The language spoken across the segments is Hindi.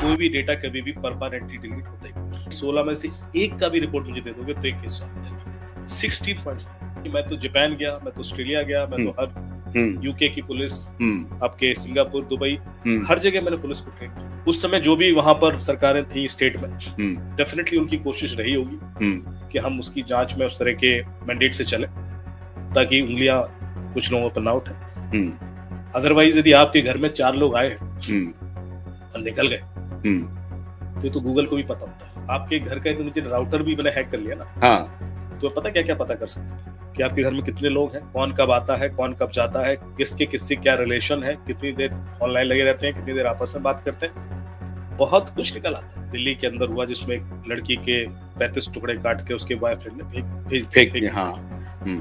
कोई भी डेटा कभी भी परमानेंटली डिलीट होता है। 16 में से एक का भी रिपोर्ट मुझे दे दोगे तो एक केस सॉल्व हो जाएगा। 16 पॉइंट्स थे। मैं तो जापान गया, मैं तो ऑस्ट्रेलिया गया, मैं तो हर यूके की पुलिस, आपके सिंगापुर, दुबई, हर जगह मैंने पुलिस को ट्रेन किया। उस समय जो भी वहां पर सरकारें थी स्टेट में, डेफिनेटली उनकी कोशिश रही होगी कि हम उसकी जांच में उस तरह के मैंडेट से चले ताकि उंगलियां कुछ लोगों पर ना उठे। अदरवाइज यदि आपके घर में 4 लोग आए और निकल गए तो गूगल को भी पता होता है। आपके घर का मुझे राउटर भी मैंने हैक कर लिया ना, हाँ, तो पता क्या क्या पता कर सकते हैं कि आपके घर में कितने लोग हैं, कौन कब आता है, कौन कब जाता है, किसके किससे क्या रिलेशन है, कितनी देर ऑनलाइन लगे रहते हैं, कितनी देर आपस में बात करते हैं, बहुत कुछ निकल आता है। दिल्ली के अंदर हुआ जिसमें एक लड़की के 35 टुकड़े काट के उसके बॉयफ्रेंड ने भेज दिया।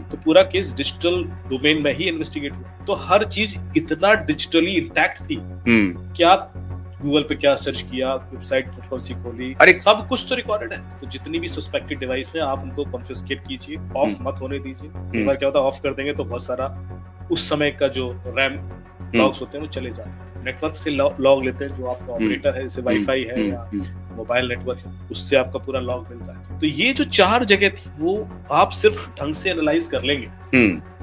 तो पूरा केस डिजिटल डोमेन में ही इन्वेस्टिगेट हुआ। तो हर चीज इतना डिजिटली इंटैक्ट थी कि आप गूगल पे क्या सर्च किया, वेबसाइट कौन सी खोली, सब कुछ तो रिकॉर्डेड है। तो जितनी भी सस्पेक्टेड डिवाइस है आप उनको कॉन्फिस्केट कीजिए, ऑफ मत होने दीजिए। एक बार क्या होता है, ऑफ कर देंगे तो बहुत सारा उस समय का जो रैम लॉग्स होते हैं वो चले जाते हैं। नेटवर्क से लॉग लेते हैं, जो आपका ऑपरेटर है, जैसे वाईफाई है या मोबाइल नेटवर्क है, उससे आपका पूरा लॉग मिलता है। तो ये जो 4 जगह थी वो आप सिर्फ ढंग से एनालाइज कर लेंगे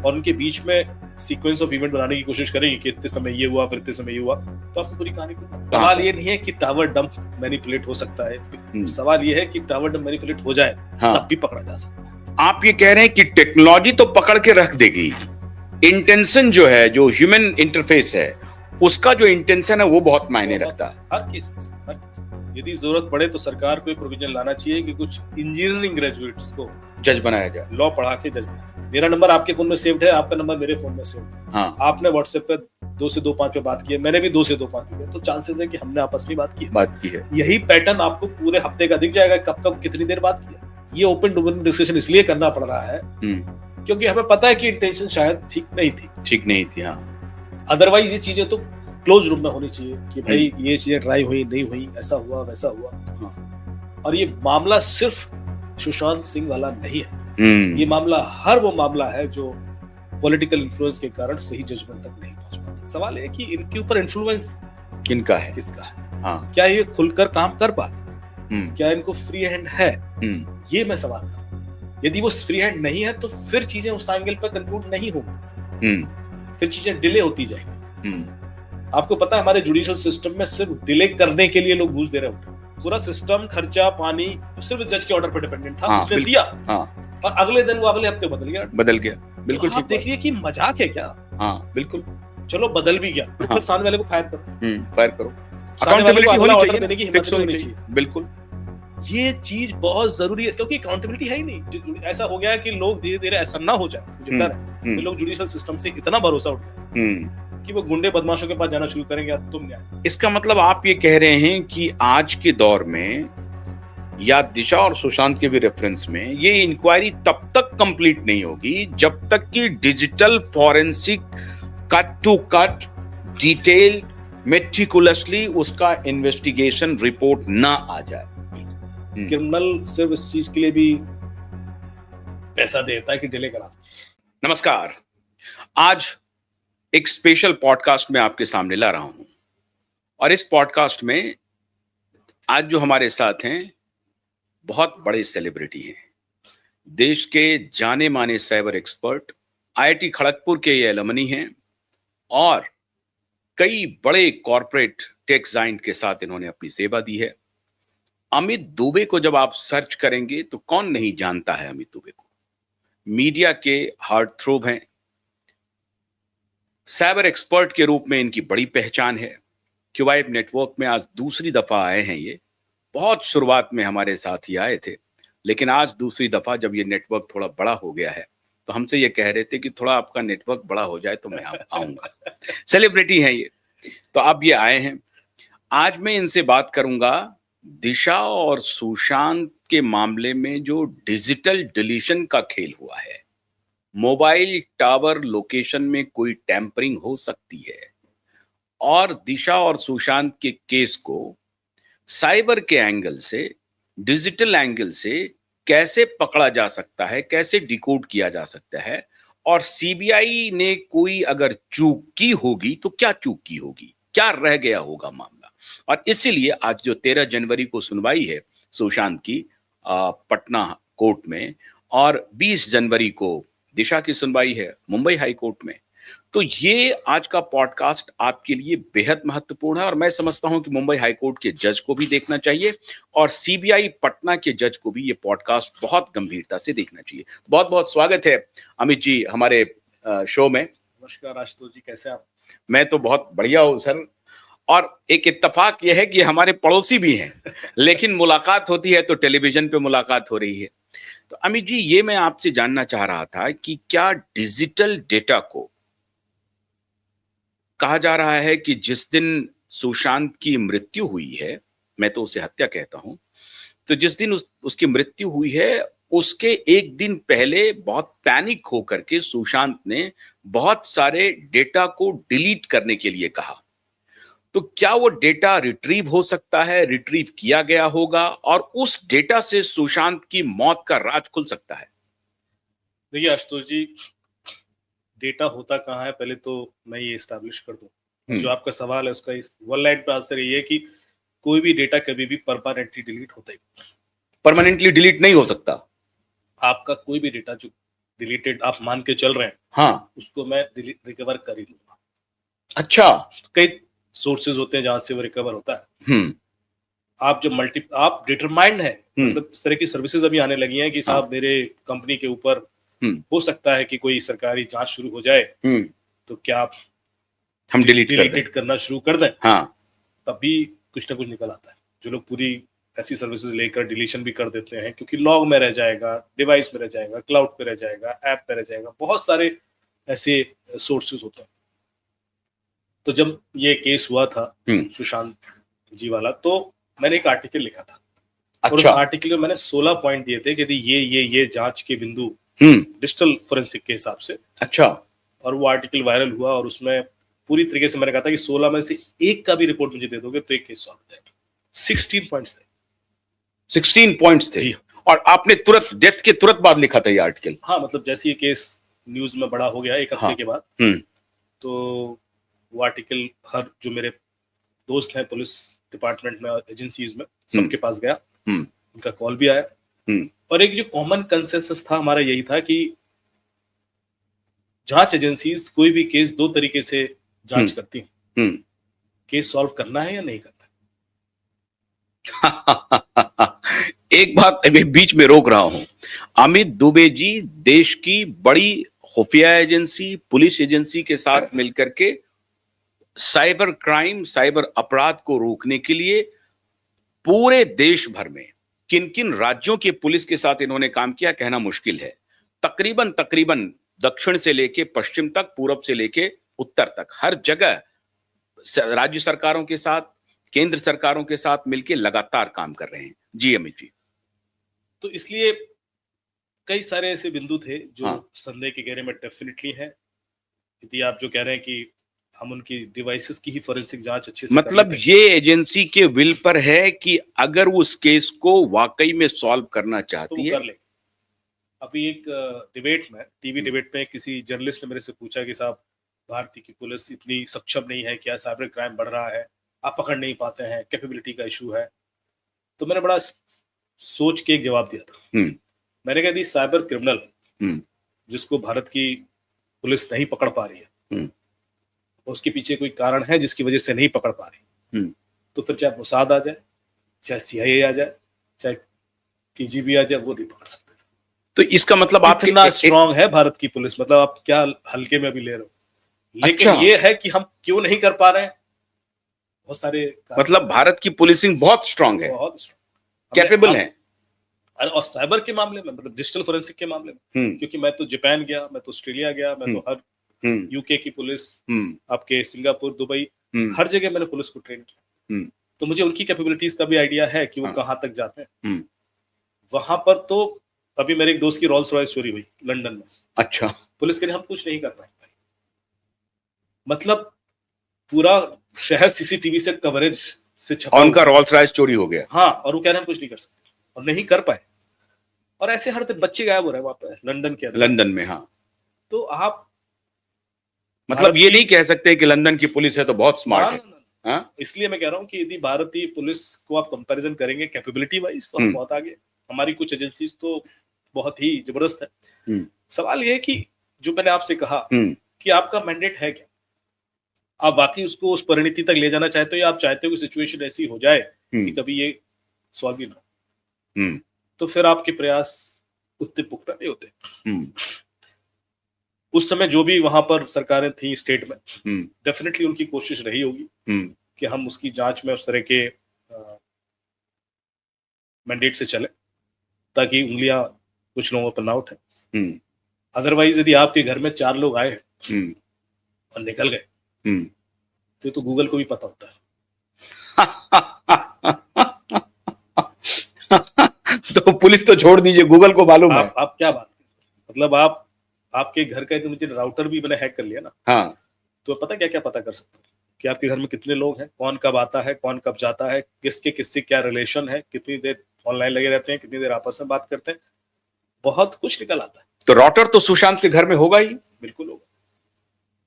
और उनके बीच में सीक्वेंस ऑफ इवेंट बनाने की कोशिश करेंगे कि इतने समय ये हुआ, फिर इतने समय ये हुआ, तो आपको पूरी कहानी को। सवाल ये नहीं है कि टावर डंप मैनिपुलेट हो सकता है, सवाल ये है कि टावर डंप मैनिपुलेट हो जाए तब भी पकड़ा जा सकता है। आप ये कह रहे हैं कि टेक्नोलॉजी तो पकड़ के रख देगी, इंटेंशन जो है, जो ह्यूमन इंटरफेस है, उसका जो इंटेंशन है वो बहुत मायने रखता है। हर केस यदि जरूरत पड़े तो सरकार को प्रोविजन लाना चाहिए कि कुछ इंजीनियरिंग ग्रेजुएट्स को जज बनाया जाए, लॉ पढ़ा के जज बनाया। मेरा नंबर आपके फोन में सेव्ड है, आपका नंबर मेरे फोन में सेव्ड है। हाँ। आपने व्हाट्सएप पे 2 से 2-5 पे बात की है, मैंने भी 2 से 2-5 पे, तो चांसेस है कि हमने आपस में बात की है। यही पैटर्न आपको पूरे हफ्ते का दिख जाएगा, कब कितनी देर बात किया। ये ओपन डोमेन डिस्कशन इसलिए करना पड़ रहा है क्योंकि हमें पता है कि इंटेंशन शायद ठीक नहीं थी। हाँ, अदरवाइज ये चीजें तो क्लोज रूम में होनी चाहिए कि भाई ये चीजें ट्राई हुई, नहीं हुई, ऐसा हुआ वैसा हुआ। हाँ। और ये मामला सिर्फ सुशांत सिंह वाला नहीं है, ये मामला हर वो मामला है जो पॉलिटिकल इन्फ्लुएंस के कारण सही जजमेंट तक नहीं पहुंच पाता। सवाल है कि इनके ऊपर इन्फ्लुएंस किनका है, किसका है। हाँ। क्या ये खुलकर काम कर पा रहे, क्या इनको फ्री हैंड है, ये मैं सवाल कर रहा हूं। यदि वो फ्री हैंड नहीं है तो फिर चीजें उस एंगल पर कंक्लूड नहीं होंगी, फिर चीजें डिले होती जाएंगी। आपको पता है हमारे जुडिशियल सिस्टम में सिर्फ डिले करने के लिए लोग घूस दे रहे होते हैं। पूरा सिस्टम, खर्चा पानी सिर्फ जज के ऑर्डर पर डिपेंडेंट था। हाँ, उसने दिया। हाँ। और अगले दिन वो अगले हफ्ते बदल गया। बिल्कुल। आप देखिए कि मजाक है क्या। हाँ, बिल्कुल। चलो बदल भी गया तो फिर सामने वाले को फायर करो, अकाउंटेबिलिटी होनी चाहिए, देने की हिम्मत होनी चाहिए। बिल्कुल, ये चीज बहुत जरूरी है क्योंकि अकाउंटेबिलिटी है ही नहीं। ऐसा हो गया है कि लोग धीरे धीरे, ऐसा ना हो जाए, मुझे डर है कि लोग जुडिशियल सिस्टम से इतना भरोसा उठ गया कि वो गुंडे बदमाशों के पास जाना शुरू करेंगे, तुम न्याय। इसका मतलब आप ये कह रहे हैं कि आज के दौर में या दिशा और सुशांत के भी रेफरेंस में ये इंक्वायरी तब तक कंप्लीट नहीं होगी जब तक कि digital forensic cut to cut detail meticulously उसका इन्वेस्टिगेशन रिपोर्ट ना आ जाए। क्रिमिनल सिर्फ इस चीज के लिए भी पैसा देता है कि डिले करा। नमस्कार, आज एक स्पेशल पॉडकास्ट में आपके सामने ला रहा हूं और इस पॉडकास्ट में आज जो हमारे साथ हैं बहुत बड़े सेलिब्रिटी हैं, देश के जाने माने साइबर एक्सपर्ट, आईआईटी खड़गपुर के ये एलुमनी हैं और कई बड़े कॉर्पोरेट टेक जायंट के साथ इन्होंने अपनी सेवा दी है। अमित दुबे को जब आप सर्च करेंगे तो कौन नहीं जानता है अमित दुबे को। मीडिया के हार्ट थ्रोब हैं, साइबर एक्सपर्ट के रूप में इनकी बड़ी पहचान है। क्यूवाइब नेटवर्क में आज दूसरी दफा आए हैं ये। बहुत शुरुआत में हमारे साथ ही आए थे, लेकिन आज दूसरी दफा जब ये नेटवर्क थोड़ा बड़ा हो गया है तो हमसे ये कह रहे थे कि थोड़ा आपका नेटवर्क बड़ा हो जाए तो मैं आऊंगा। सेलिब्रिटी हैं ये, तो अब ये आए हैं। आज मैं इनसे बात करूंगा दिशा और सुशांत के मामले में जो डिजिटल डिलीशन का खेल हुआ है। मोबाइल टावर लोकेशन में कोई टैंपरिंग हो सकती है और दिशा और सुशांत के केस को साइबर के एंगल से, डिजिटल एंगल से कैसे पकड़ा जा सकता है, कैसे डिकोड किया जा सकता है, और सीबीआई ने कोई अगर चूक की होगी तो क्या चूक की होगी, क्या रह गया होगा मामला। और इसीलिए आज जो 13 जनवरी को सुनवाई है सुशांत की पटना कोर्ट में, और 20 जनवरी को दिशा की सुनवाई है मुंबई हाई कोर्ट में। तो ये आज का पॉडकास्ट आपके लिए बेहद महत्वपूर्ण है, और मैं समझता हूं कि मुंबई हाई कोर्ट के जज को भी देखना चाहिए और सीबीआई पटना के जज को भी ये पॉडकास्ट बहुत गंभीरता से देखना चाहिए। बहुत बहुत स्वागत है अमित जी हमारे शो में। नमस्कार आशुतोष जी, कैसे आप? मैं तो बहुत बढ़िया हूँ सर, और एक इत्तेफाक यह है कि हमारे पड़ोसी भी हैं लेकिन मुलाकात होती है तो टेलीविजन पे मुलाकात हो रही है। तो अमित जी, ये मैं आपसे जानना चाह रहा था कि क्या डिजिटल डेटा को कहा जा रहा है कि जिस दिन सुशांत की मृत्यु हुई है, मैं तो उसे हत्या कहता हूं, तो जिस दिन उसकी मृत्यु हुई है उसके एक दिन पहले बहुत पैनिक होकर के सुशांत ने बहुत सारे डेटा को डिलीट करने के लिए कहा। तो क्या वो डेटा रिट्रीव हो सकता है, रिट्रीव किया गया होगा, और उस डेटा से सुशांत की मौत का राज खुल सकता है? देखिए आशुतोष जी, डेटा होता कहाँ है पहले तो मैं ये एस्टैब्लिश कर दूं। जो आपका सवाल है उसका इस वन लाइन पे आंसर ये है कि कोई भी डेटा कभी भी परमानेंटली डिलीट होता ही, परमानेंटली डिलीट नहीं हो सकता। आपका कोई भी डेटा जो डिलीटेड आप मान के चल रहे हैं, हाँ, उसको मैं रिकवर कर ही लूंगा। अच्छा, कई सोर्सेज होते हैं जहां से वो रिकवर होता है। आप जब आप डिटरमाइंड है, मतलब इस तरह की सर्विसेज अभी आने लगी हैं कि साहब मेरे कंपनी के ऊपर हो सकता है कि कोई सरकारी जांच शुरू हो जाए, तो क्या आप हम डिलीट करना शुरू कर दें? हाँ, तभी कुछ ना कुछ निकल आता है। जो लोग पूरी ऐसी सर्विसेज लेकर डिलीशन भी कर देते हैं क्योंकि लॉग में रह जाएगा, डिवाइस में रह जाएगा, क्लाउड पे रह जाएगा, ऐप पे रह जाएगा, बहुत सारे ऐसे सोर्सेज होते हैं। तो जब ये केस हुआ था सुशांत जी वाला, तो मैंने एक आर्टिकल लिखा था। अच्छा। और उस आर्टिकल में मैंने 16 पॉइंट दिए थे कि यदि ये जांच के बिंदु डिजिटल फोरेंसिक के हिसाब से। अच्छा। और वो आर्टिकल वायरल हुआ और उसमें पूरी तरीके से मैंने कहा था कि 16 में से एक का भी रिपोर्ट मुझे दे दोगे तो एक केस सॉल्व हो जाएगा। 16 पॉइंट्स थे। 16 पॉइंट्स थे जी। और आपने तुरंत डेथ के तुरंत बाद लिखा था ये आर्टिकल? हाँ, मतलब जैसे ये केस न्यूज में बड़ा हो गया एक हफ्ते के बाद, तो वो आर्टिकल हर जो मेरे दोस्त हैं पुलिस डिपार्टमेंट में, एजेंसीज में, सबके पास गया। उनका कॉल भी आया। और एक जो कॉमन कंसेंसस था हमारा यही था कि जांच एजेंसीज कोई भी केस दो तरीके से जांच करती हैं। केस सॉल्व करना है या नहीं करना है। एक बात अभी बीच में रोक रहा हूं। अमित दुबे जी देश की बड़ी खुफिया एजेंसी, पुलिस एजेंसी के साथ मिलकर के साइबर क्राइम, साइबर अपराध को रोकने के लिए पूरे देश भर में किन किन राज्यों के पुलिस के साथ इन्होंने काम किया कहना मुश्किल है। तकरीबन दक्षिण से लेके पश्चिम तक, पूरब से लेके उत्तर तक, हर जगह राज्य सरकारों के साथ, केंद्र सरकारों के साथ मिलकर लगातार काम कर रहे हैं। जी अमित जी। तो इसलिए कई सारे ऐसे बिंदु थे जो संदेह के घेरे में डेफिनेटली है। यदि आप जो कह रहे हैं कि हम उनकी डिवाइसेस की ही फोरेंसिक जांच अच्छे से मतलब ये एजेंसी के विल पर है कि अगर उस केस को वाकई में सॉल्व करना चाहती है तो कर ले। अभी एक डिबेट में, टीवी डिबेट में किसी जर्नलिस्ट ने मेरे से पूछा कि साहब भारतीय की पुलिस इतनी सक्षम नहीं है क्या, साइबर क्राइम बढ़ रहा है, आप पकड़ नहीं पाते हैं, कैपेबिलिटी का इशू है? तो मैंने बड़ा सोच के एक जवाब दिया था। मैंने कहा दी साइबर क्रिमिनल जिसको भारत की पुलिस नहीं पकड़ पा रही है, उसके पीछे कोई कारण है जिसकी वजह से नहीं पकड़ पा रही, तो फिर चाहे मोसाद आ जाए, चाहे सीआईए आ जाए, चाहे केजीबी आ जाए, वो नहीं पकड़ सकते। तो इसका मतलब आप इतना स्ट्रांग है भारत की पुलिस, मतलब आप क्या हल्के में भी ले रहे हो। लेकिन अच्छा, ये है कि हम क्यों नहीं कर पा रहे हैं, बहुत सारे मतलब भारत की पुलिसिंग बहुत स्ट्रांग है, बहुत कैपेबल है। और साइबर के मामले में, मतलब डिजिटल फोरेंसिक के मामले में, क्योंकि मैं तो जापान गया, मैं तो ऑस्ट्रेलिया गया, मैं तो हर यूके की पुलिस, आपके सिंगापुर, दुबई, हर जगह मैंने पुलिस को ट्रेन किया। तो मुझे उनकी कैपेबिलिटीज का भी आइडिया है कि वो कहाँ तक जाते हैं। वहां पर तो अभी मेरे एक दोस्त की रोल्स रॉयस चोरी हुई लंदन में। अच्छा। पुलिस के लिए हम कुछ नहीं कर पाए। मतलब पूरा शहर सीसीटीवी से कवरेज से छपा, उनका रोल्स रॉयस चोरी हो गया। हाँ, और वो कह रहे हैं हम कुछ नहीं कर सकते, और नहीं कर पाए। और ऐसे हर बच्चे गायब हो रहे हैं वहां पे लंदन के अंदर। लंदन में, हाँ। तो आप मतलब ये नहीं कह सकते कि लंदन की पुलिस है तो बहुत स्मार्ट है। हाँ? इसलिए मैं कह रहा हूँ कि यदि भारतीय पुलिस को आप कंपैरिजन करेंगे कैपेबिलिटी वाइज तो हम बहुत आगे हैं। हमारी कुछ एजेंसीज तो बहुत ही जबरदस्त है। सवाल ये है कि जो मैंने आपसे कहा कि आपका मैंडेट है क्या, आप वाकई उसको उस परिणति तक ले जाना चाहते हो या आप चाहते हो कि सिचुएशन ऐसी हो जाए कि कभी ये सॉल्व ही ना हो, तो फिर आपके प्रयास उतने पुख्ता नहीं होते। उस समय जो भी वहां पर सरकारें थी स्टेट में, डेफिनेटली उनकी कोशिश रही होगी कि हम उसकी जांच में उस तरह के मैंडेट से चले ताकि उंगलियां कुछ लोगों पर ना उठे। अदरवाइज यदि आपके घर में 4 लोग आए और निकल गए तो गूगल को भी पता होता है। तो पुलिस तो छोड़ दीजिए, गूगल को मालूम है। आप क्या बात कर, मतलब आपके घर का मुझे राउटर भी मैंने हैक कर लिया ना, हाँ, तो पता क्या पता कर सकता हूँ कि आपके घर में कितने लोग हैं, कौन कब आता है, कौन कब जाता है, किसके किससे क्या रिलेशन है, कितनी देर ऑनलाइन लगे रहते हैं, कितनी देर आपस में बात करते हैं, बहुत कुछ निकल आता है। तो राउटर तो सुशांत के घर में होगा ही। बिल्कुल होगा।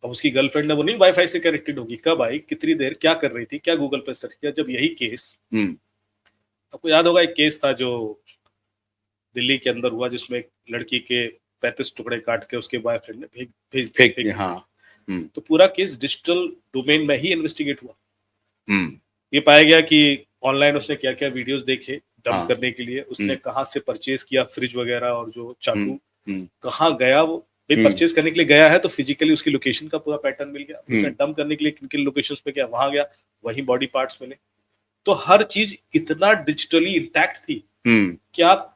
अब उसकी गर्लफ्रेंड है वो नहीं वाईफाई से कनेक्टेड होगी, कब आई, कितनी देर, क्या कर रही थी, क्या गूगल पे सर्च किया। जब यही केस, आपको याद होगा एक केस था जो दिल्ली के अंदर हुआ जिसमें एक लड़की के 35 टुकड़े काट के उसके बॉयफ्रेंड ने फेंक दिया। हाँ। तो पूरा केस डिजिटल डोमेन में ही इन्वेस्टिगेट हुआ। ये पाया गया कि ऑनलाइन उसने क्या क्या वीडियोस देखे डंप करने के लिए, उसने कहाँ से परचेज किया फ्रिज वगैरह और जो चाकू, कहाँ गया वो, भाई परचेज करने के लिए गया है तो फिजिकली उसकी लोकेशन का पूरा पैटर्न मिल गया, उसने डंप करने के लिए किन किन लोकेशंस पे गया, वहां गया, वही बॉडी पार्ट्स मिले। तो हर चीज इतना डिजिटली इंटैक्ट थी कि आप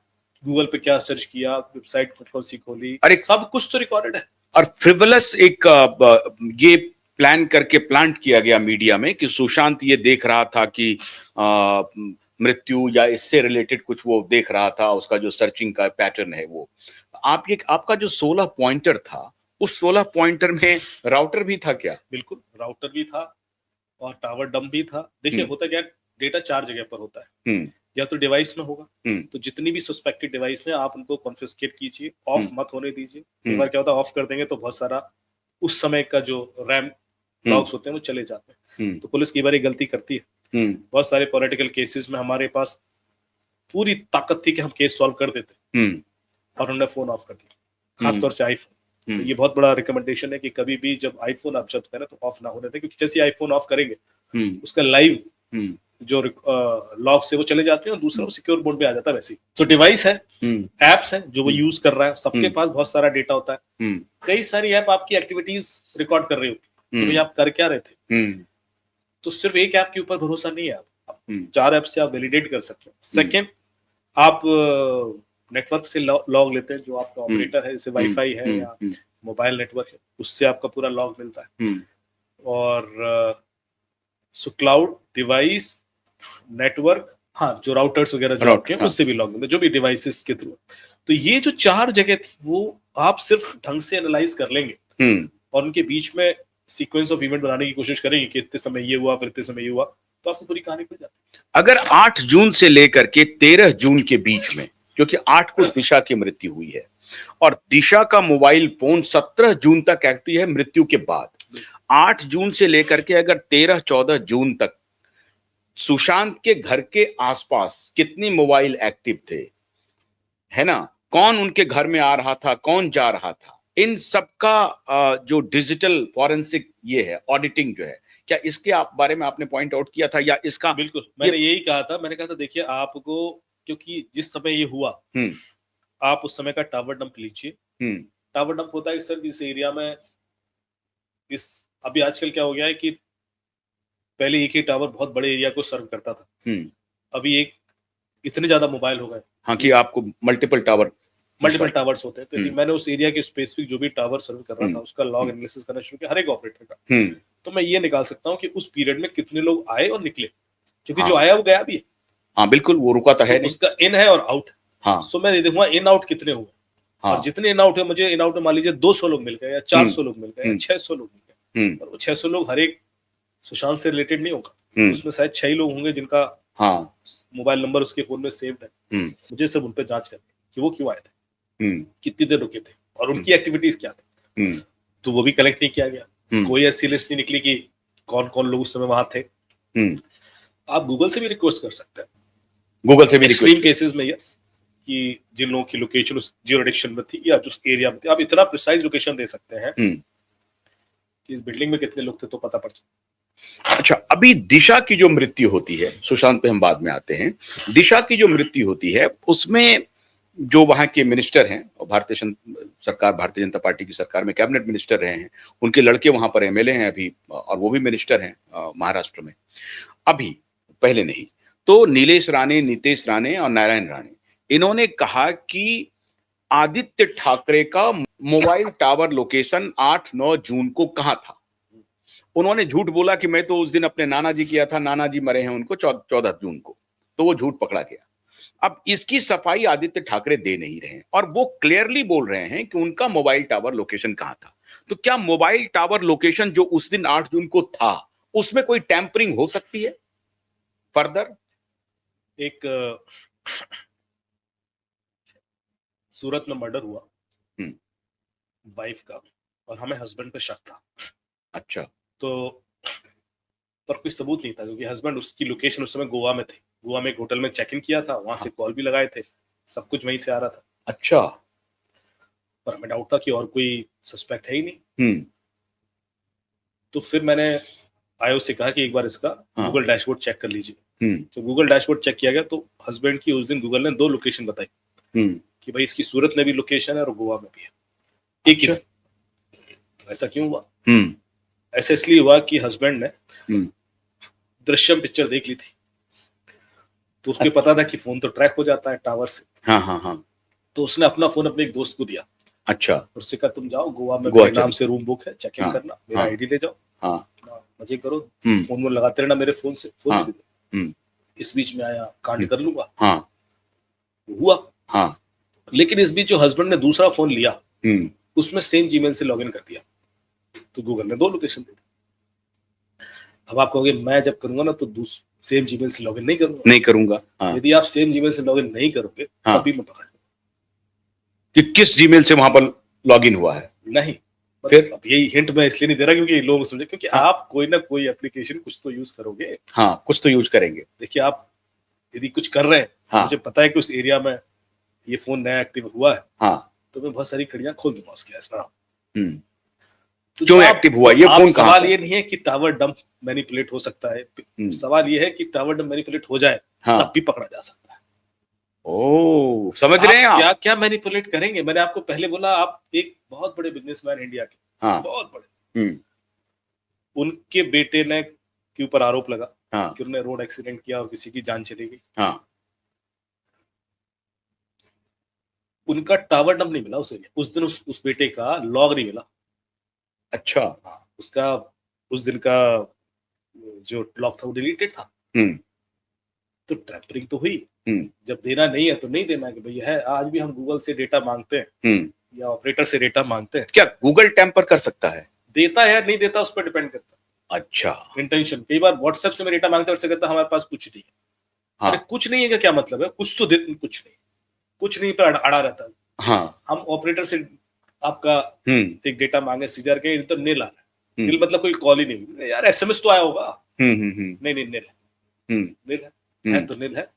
गूगल पे क्या सर्च किया, वेबसाइट कौन सी खोली, अरे सब कुछ तो रिकॉर्डेड है। और फ्रिवलस एक ये प्लान करके प्लांट किया गया मीडिया में कि सुशांत ये देख रहा था कि मृत्यु या इससे रिलेटेड कुछ वो देख रहा था, उसका जो सर्चिंग का पैटर्न है वो। आपका जो 16 पॉइंटर था, उस 16 पॉइंटर में राउटर भी था क्या? बिल्कुल, राउटर भी था और टावर डंप भी था। देखिए होता क्या, डेटा 4 जगह पर होता है, या तो डिवाइस में होगा, तो जितनी भी सस्पेक्टेड डिवाइस है आप उनको कॉन्फिस्केट कीजिए, ऑफ मत होने दीजिए। एक बार क्या होता है, ऑफ कर देंगे तो बहुत सारा उस समय का जो रैम लॉग्स होते हैं वो चले जाते हैं। तो पुलिस कई बार गलती करती है। बहुत सारे पॉलिटिकल केसेस में हमारे पास पूरी ताकत थी कि हम केस सॉल्व कर देते और उन्होंने फोन ऑफ कर दिया, खासतौर से आईफोन। तो ये बहुत बड़ा रिकमेंडेशन है कि कभी भी जब आईफोन आप जब्त करें तो ऑफ ना होने दें, क्योंकि जैसे आईफोन ऑफ करेंगे उसका लाइव जो लॉग से वो चले जाते हैं और दूसरा वो सिक्योर मोड पे आ जाता है। वैसे ही तो डिवाइस है, एप्स है जो वो यूज कर रहा है, सबके पास बहुत सारा डेटा होता है। कई सारी ऐप आपकी एक्टिविटीज रिकॉर्ड कर रही होती है, तो आप कर क्या रहे थे। तो सिर्फ एक ऐप के ऊपर भरोसा नहीं है, आप 4 ऐप से आप वैलिडेट कर सकते हैं। सेकेंड, आप नेटवर्क से लॉग लेते हैं, जो आपका ऑपरेटर है, जैसे वाईफाई है या मोबाइल नेटवर्क है, उससे आपका पूरा लॉग मिलता है। और सो क्लाउड, डिवाइस, नेटवर्क, हाँ जो राउटर्स वगैरह जो आपके हैं उससे भी लॉग मिलता है, जो भी डिवाइसेस के थ्रू। तो ये जो 4 जगह थी वो आप सिर्फ ढंग से एनालाइज कर लेंगे और उनके बीच में सीक्वेंस ऑफ इवेंट बनाने की कोशिश करेंगे कि इतने समय ये हुआ, फिर इतने समय ये हुआ, तो आपको पूरी कहानी खुल जाती है। अगर 8 जून से लेकर के 13 जून के बीच में, क्योंकि 8 को दिशा की मृत्यु हुई है और दिशा का मोबाइल फोन 17 जून तक एक्टिव है मृत्यु के बाद, 8 जून से लेकर के अगर 13-14 जून तक सुशांत के घर के आसपास कितनी मोबाइल एक्टिव थे, है ना, कौन उनके घर में आ रहा था, कौन जा रहा था, इन सब का जो डिजिटल फॉरेंसिक ये है ऑडिटिंग जो है, क्या इसके बारे में आपने पॉइंट आउट किया था या इसका? बिल्कुल, मैंने यही कहा था। मैंने कहा था देखिए आपको, क्योंकि जिस समय ये हुआ आप उस समय का टावर डंप लीजिए। टावर डंप होता है सर इस एरिया में, इस अभी आजकल क्या हो गया है कि पहले एक ही टावर बहुत बड़े एरिया को सर्व करता था, अभी इतने ज्यादा मोबाइल हो गए, हाँ, कि आपको मल्टीपल टावर्स होते हैं। तो मैंने उस एरिया के स्पेसिफिक जो भी टावर सर्व कर रहा था उसका लॉग एनालिसिस करना शुरू किया, हर एक ऑपरेटर का। तो मैं ये निकाल सकता हूँ कि उस पीरियड में कितने लोग आए और निकले, क्योंकि जो आया वो गया भी है। हाँ बिल्कुल, वो रुका तो है नहीं, उसका इन है और आउट। हाँ, सो मैं देखूंगा इन आउट कितने हुए। हाँ, और जितने इन आउट है, मुझे इन आउट में मान लीजिए 200 लोग मिल गए या 400 लोग मिल गए या 600 लोग मिल गए, और वो 600 लोग हर एक सुशांत से रिलेटेड नहीं होगा, उसमें शायद 6 लोग होंगे जिनका मोबाइल नंबर उसके फोन में सेव्ड है। मुझे सब उन पे जांच करनी कि वो क्यों आए थे, कितनी देर रुके थे और उनकी एक्टिविटीज क्या थी। तो वो भी कलेक्ट नहीं किया गया। कोई ऐसी लिस्ट नहीं निकली कि कौन कौन लोग उस समय वहां थे, आप गूगल से भी रिक्वेस्ट कर सकते हैं, गूगल से भी एक्सट्रीम केसेस में, यस, कि जिन लोगों की लोकेशन उस जियोरेडिक्शन में थी या जिस एरिया में थी, आप इतना प्रिसाइज लोकेशन दे सकते हैं कि इस बिल्डिंग में कितने लोग थे तो पता पड़ जाए। अच्छा, अभी दिशा की जो मृत्यु होती है, सुशांत पे हम बाद में आते हैं, दिशा की जो मृत्यु होती है उसमें जो वहां के मिनिस्टर हैं, और भारतीय जनता पार्टी की सरकार में कैबिनेट मिनिस्टर रहे हैं, उनके लड़के वहां पर एमएलए हैं अभी, और वो भी मिनिस्टर हैं महाराष्ट्र में अभी, पहले नहीं। तो नीलेश राणे, नीतेश राणे और नारायण राणे, इन्होंने कहा कि आदित्य ठाकरे का मोबाइल टावर लोकेशन 8-9 जून को कहां था। उन्होंने झूठ बोला कि मैं तो उस दिन अपने नाना जी किया था, नाना जी मरे हैं उनको 14 जून को, तो वो झूठ पकड़ा गया। अब इसकी सफाई आदित्य ठाकरे दे नहीं रहे हैं और वो क्लियरली बोल रहे हैं कि उनका मोबाइल टावर लोकेशन कहां था। तो क्या मोबाइल टावर लोकेशन जो उस दिन 8 जून को था, उसमें कोई टैंपरिंग हो सकती है फर्दर? एक सूरत में मर्डर हुआ वाइफ का, और हमें हस्बैंड पे शक था। अच्छा। तो पर कोई सबूत नहीं था, क्योंकि हस्बैंड, उसकी लोकेशन उस समय गोवा में थी, गोवा में एक होटल में चेक इन किया था, वहां से कॉल भी लगाए थे, सब कुछ वहीं से आ रहा था। अच्छा। पर हमें डाउट था कि और कोई सस्पेक्ट है ही नहीं। तो फिर मैंने आयो से कहा कि एक बार इसका गूगल डैशबोर्ड चेक कर लीजिए। तो गूगल डैशबोर्ड चेक किया गया, तो हस्बैंड की उस दिन गूगल ने 2 लोकेशन बताई कि भाई इसकी सूरत में भी लोकेशन है और गोवा में भी है, एक ही। ऐसा क्यों हुआ? ऐसा इसलिए हुआ कि हस्बैंड ने दृश्यम पिक्चर देख ली थी, तो उसके पता था कि फोन तो ट्रैक हो जाता है टावर से। हाँ। तो उसने अपना फोन अपने एक दोस्त को दिया। अच्छा। उससे कहा तुम जाओ गोवा में, मेरे नाम से रूम बुक है, चेक इन करना, मेरा आईडी ले जाओ, मजे करो, फोन में लगाते रहना मेरे फोन से, फोन इस बीच में आया कांड कर लूंगा। हुआ। लेकिन इस बीच जो हस्बैंड ने दूसरा फोन लिया, उसमें सेम जीमेल से लॉगिन कर दिया, तो गूगल ने 2 लोकेशन दे दी। अब आप कहोगे मैं जब करूंगा ना तो सेम जीमेल से लॉगिन नहीं करूंगा। यदि आप सेम जीमेल से लॉगिन नहीं करोगे तभी मैं पकड़ कि किस जीमेल से वहां पर लॉगिन हुआ है। नहीं, फिर अब यही हिंट मैं इसलिए नहीं दे रहा क्योंकि लोग समझे, क्योंकि आप कोई ना कोई एप्लीकेशन कुछ तो यूज करोगे। कुछ तो यूज करेंगे। देखिए, आप यदि कुछ कर रहे हैं, मुझे पता है कि उस एरिया में ये फोन नया एक्टिव हुआ है, तो मैं बहुत सारी कड़ियां खोल दूंगा उसके आसपास। तो क्यों एक्टिव हुआ ये फोन? सवाल ये नहीं है कि टावर डंप मैनिपुलेट हो सकता है, सवाल ये है कि टावर डंप मैनिपुलेट हो जाए तब भी पकड़ा जा सकता है। ओ, समझ रहे हैं आप? क्या क्या मैनिपुलेट करेंगे? मैंने आपको पहले बोला, आप एक बहुत बड़े बिजनेसमैन इंडिया के, बहुत बड़े, उनके बेटे ने के ऊपर आरोप लगा कि उन्होंने रोड एक्सीडेंट किया और किसी की जान चली गई। उनका टावर डंप नहीं मिला उस एरिया, उस दिन उस बेटे का लॉग नहीं मिला। अच्छा। उसका उस दिन का जो लॉग था वो डिलीटेड था। तो टैंपरिंग तो हुई। जब देना नहीं है तो नहीं देना कि भैया है। आज भी हम गूगल से डेटा मांगते हैं या ऑपरेटर से डेटा मांगते हैं। क्या गूगल टैंपर कर सकता है? देता है नहीं देता उस पर डिपेंड करता है। अच्छा। इंटेंशन। कई बार व्हाट्सएप से मैं डेटा मांगते हैं, कहता हमारे पास कुछ नहीं है। अरे कुछ नहीं है का क्या मतलब है? कुछ तो दे, कुछ नहीं पे अड़ा रहता है। हम ऑपरेटर से आपका एक डेटा मांगे सीजर के, तो नील आ रहा है। नील मतलब कोई कॉल ही नहीं यार, एसएमएस तो आया होगा। नहीं नील है तो नील है।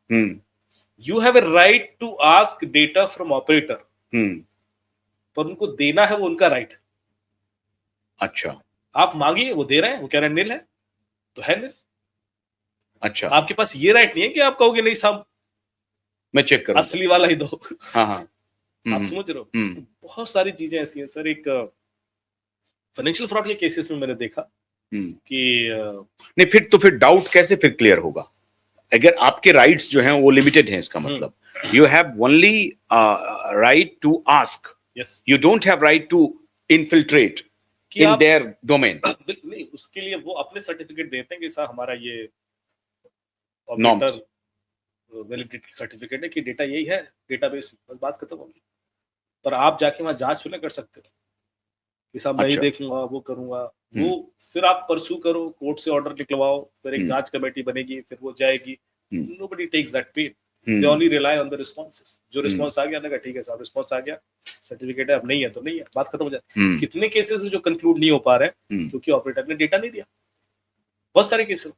You have a right to ask data from operator, पर उनको देना है वो उनका राइट। अच्छा। आप मांगिए, वो दे रहे हैं, वो कह रहे हैं नील है तो है नील। अच्छा। आपके पास ये राइट नहीं है कि आप कहोगे नहीं साहब मैं चेक करूं, असली वाला ही दो। आप समझ रहे हो? तो बहुत सारी चीजें ऐसी हैं सर। एक फाइनेंशियल फ्रॉड के केसेस में मैंने देखा कि नहीं, फिर डाउट कैसे फिर क्लियर होगा? अगर आपके राइट्स जो हैं वो लिमिटेड हैं, इसका मतलब you have only right to ask, you don't have right to infiltrate in their domain. नहीं, उसके लिए वो अपने सर्टिफिकेट देते हैं कि सर हमारा ये नॉर्म्स वैलिडिटी सर्टिफिकेट है कि डेटा यही है, डेटाबेस, बस बात खत्म होगी। पर आप जाके वहां जांच सुने कर सकते हो कि साहब मैं ही देखूंगा, वो करूंगा, वो फिर आप परसू करो, कोर्ट से ऑर्डर निकलवाओ, फिर एक जांच कमेटी बनेगी, फिर वो जाएगी। Nobody takes that pain, they only rely on the responses. जो रिस्पांस आ गया ना, ठीक है साहब रिस्पांस आ गया, सर्टिफिकेट है, अब नहीं है तो नहीं है, बात खत्म हो जाए। कितने केसेस जो कंक्लूड नहीं हो पा रहे क्योंकि ऑपरेटर ने डेटा नहीं दिया। बहुत सारे केसेस।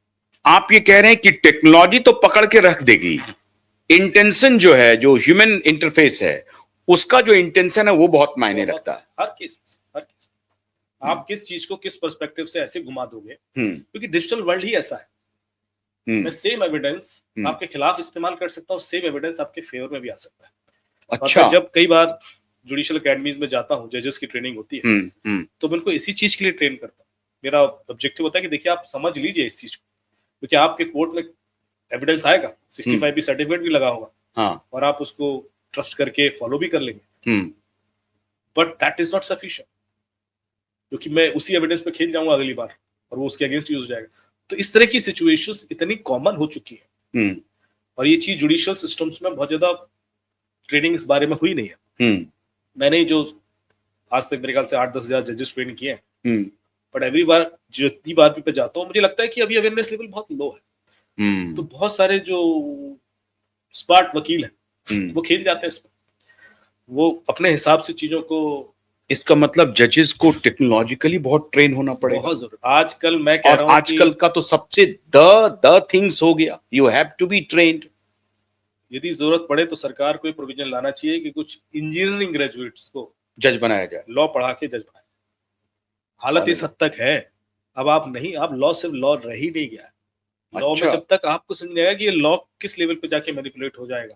आप ये कह रहे हैं कि टेक्नोलॉजी तो पकड़ के रख देगी, इंटेंशन जो है, जो ह्यूमन इंटरफेस है, उसका जो इंटेंशन है वो बहुत मायने रखता है। हर केस में, हर केस में। आप किस चीज को किस पर्सपेक्टिव से ऐसे घुमा दोगे, क्योंकि डिजिटल वर्ल्ड ही ऐसा है। मैं सेम एविडेंस आपके खिलाफ इस्तेमाल कर सकता हूँ, सेम एविडेंस आपके फेवर में भी आ सकता है। अच्छा। जब कई बार जुडिशियल अकेडमीज में जाता हूँ, जजेस की ट्रेनिंग होती है, तो मैं उनको इसी चीज के लिए ट्रेन करता हूँ। मेरा ऑब्जेक्टिव होता है कि देखिए आप समझ लीजिए इस चीज को, क्योंकि आपके कोर्ट में एविडेंस आएगा, 65 भी सर्टिफिकेट भी लगा होगा, हाँ, और आप उसको ट्रस्ट करके फॉलो भी कर लेंगे, but that is not sufficient, क्योंकि मैं उसी एविडेंस पे खेल जाऊंगा अगली बार और वो उसके अगेंस्ट यूज हो जाएगा। तो इस तरह की सिचुएशंस इतनी कॉमन हो चुकी है, और ये चीज जुडिशियल सिस्टम्स में बहुत ज्यादा ट्रेनिंग इस बारे में हुई नहीं है। मैंने जो आज तक मेरे ख्याल से 8-10 हजार जजेस ट्रेन किए हैं, बट एवरी बार जितनी बार भी पे जाता हूँ, मुझे लगता है कि अभी अवेयरनेस लेवल बहुत लो है। तो बहुत सारे जो स्मार्ट वकील हैं वो खेल जाते हैं इसमें, वो अपने हिसाब से चीजों को। इसका मतलब जजेस को टेक्नोलॉजिकली बहुत ट्रेन होना पड़ेगा। बहुत जरूर। आजकल मैं कह रहा हूँ, आजकल का तो सबसे द थिंग्स हो गया, you have to be trained. यदि जरूरत पड़े तो सरकार को प्रोविजन लाना चाहिए कि कुछ इंजीनियरिंग ग्रेजुएट्स को जज बनाया जाए, लॉ पढ़ा के जज बनाया। हालत इस हद तक है, अब आप लॉ सिर्फ लॉ रह ही नहीं गया। लॉ में जब तक आपको समझ नहीं आएगा कि ये लॉ किस लेवल पे जाके मैनिपुलेट हो जाएगा,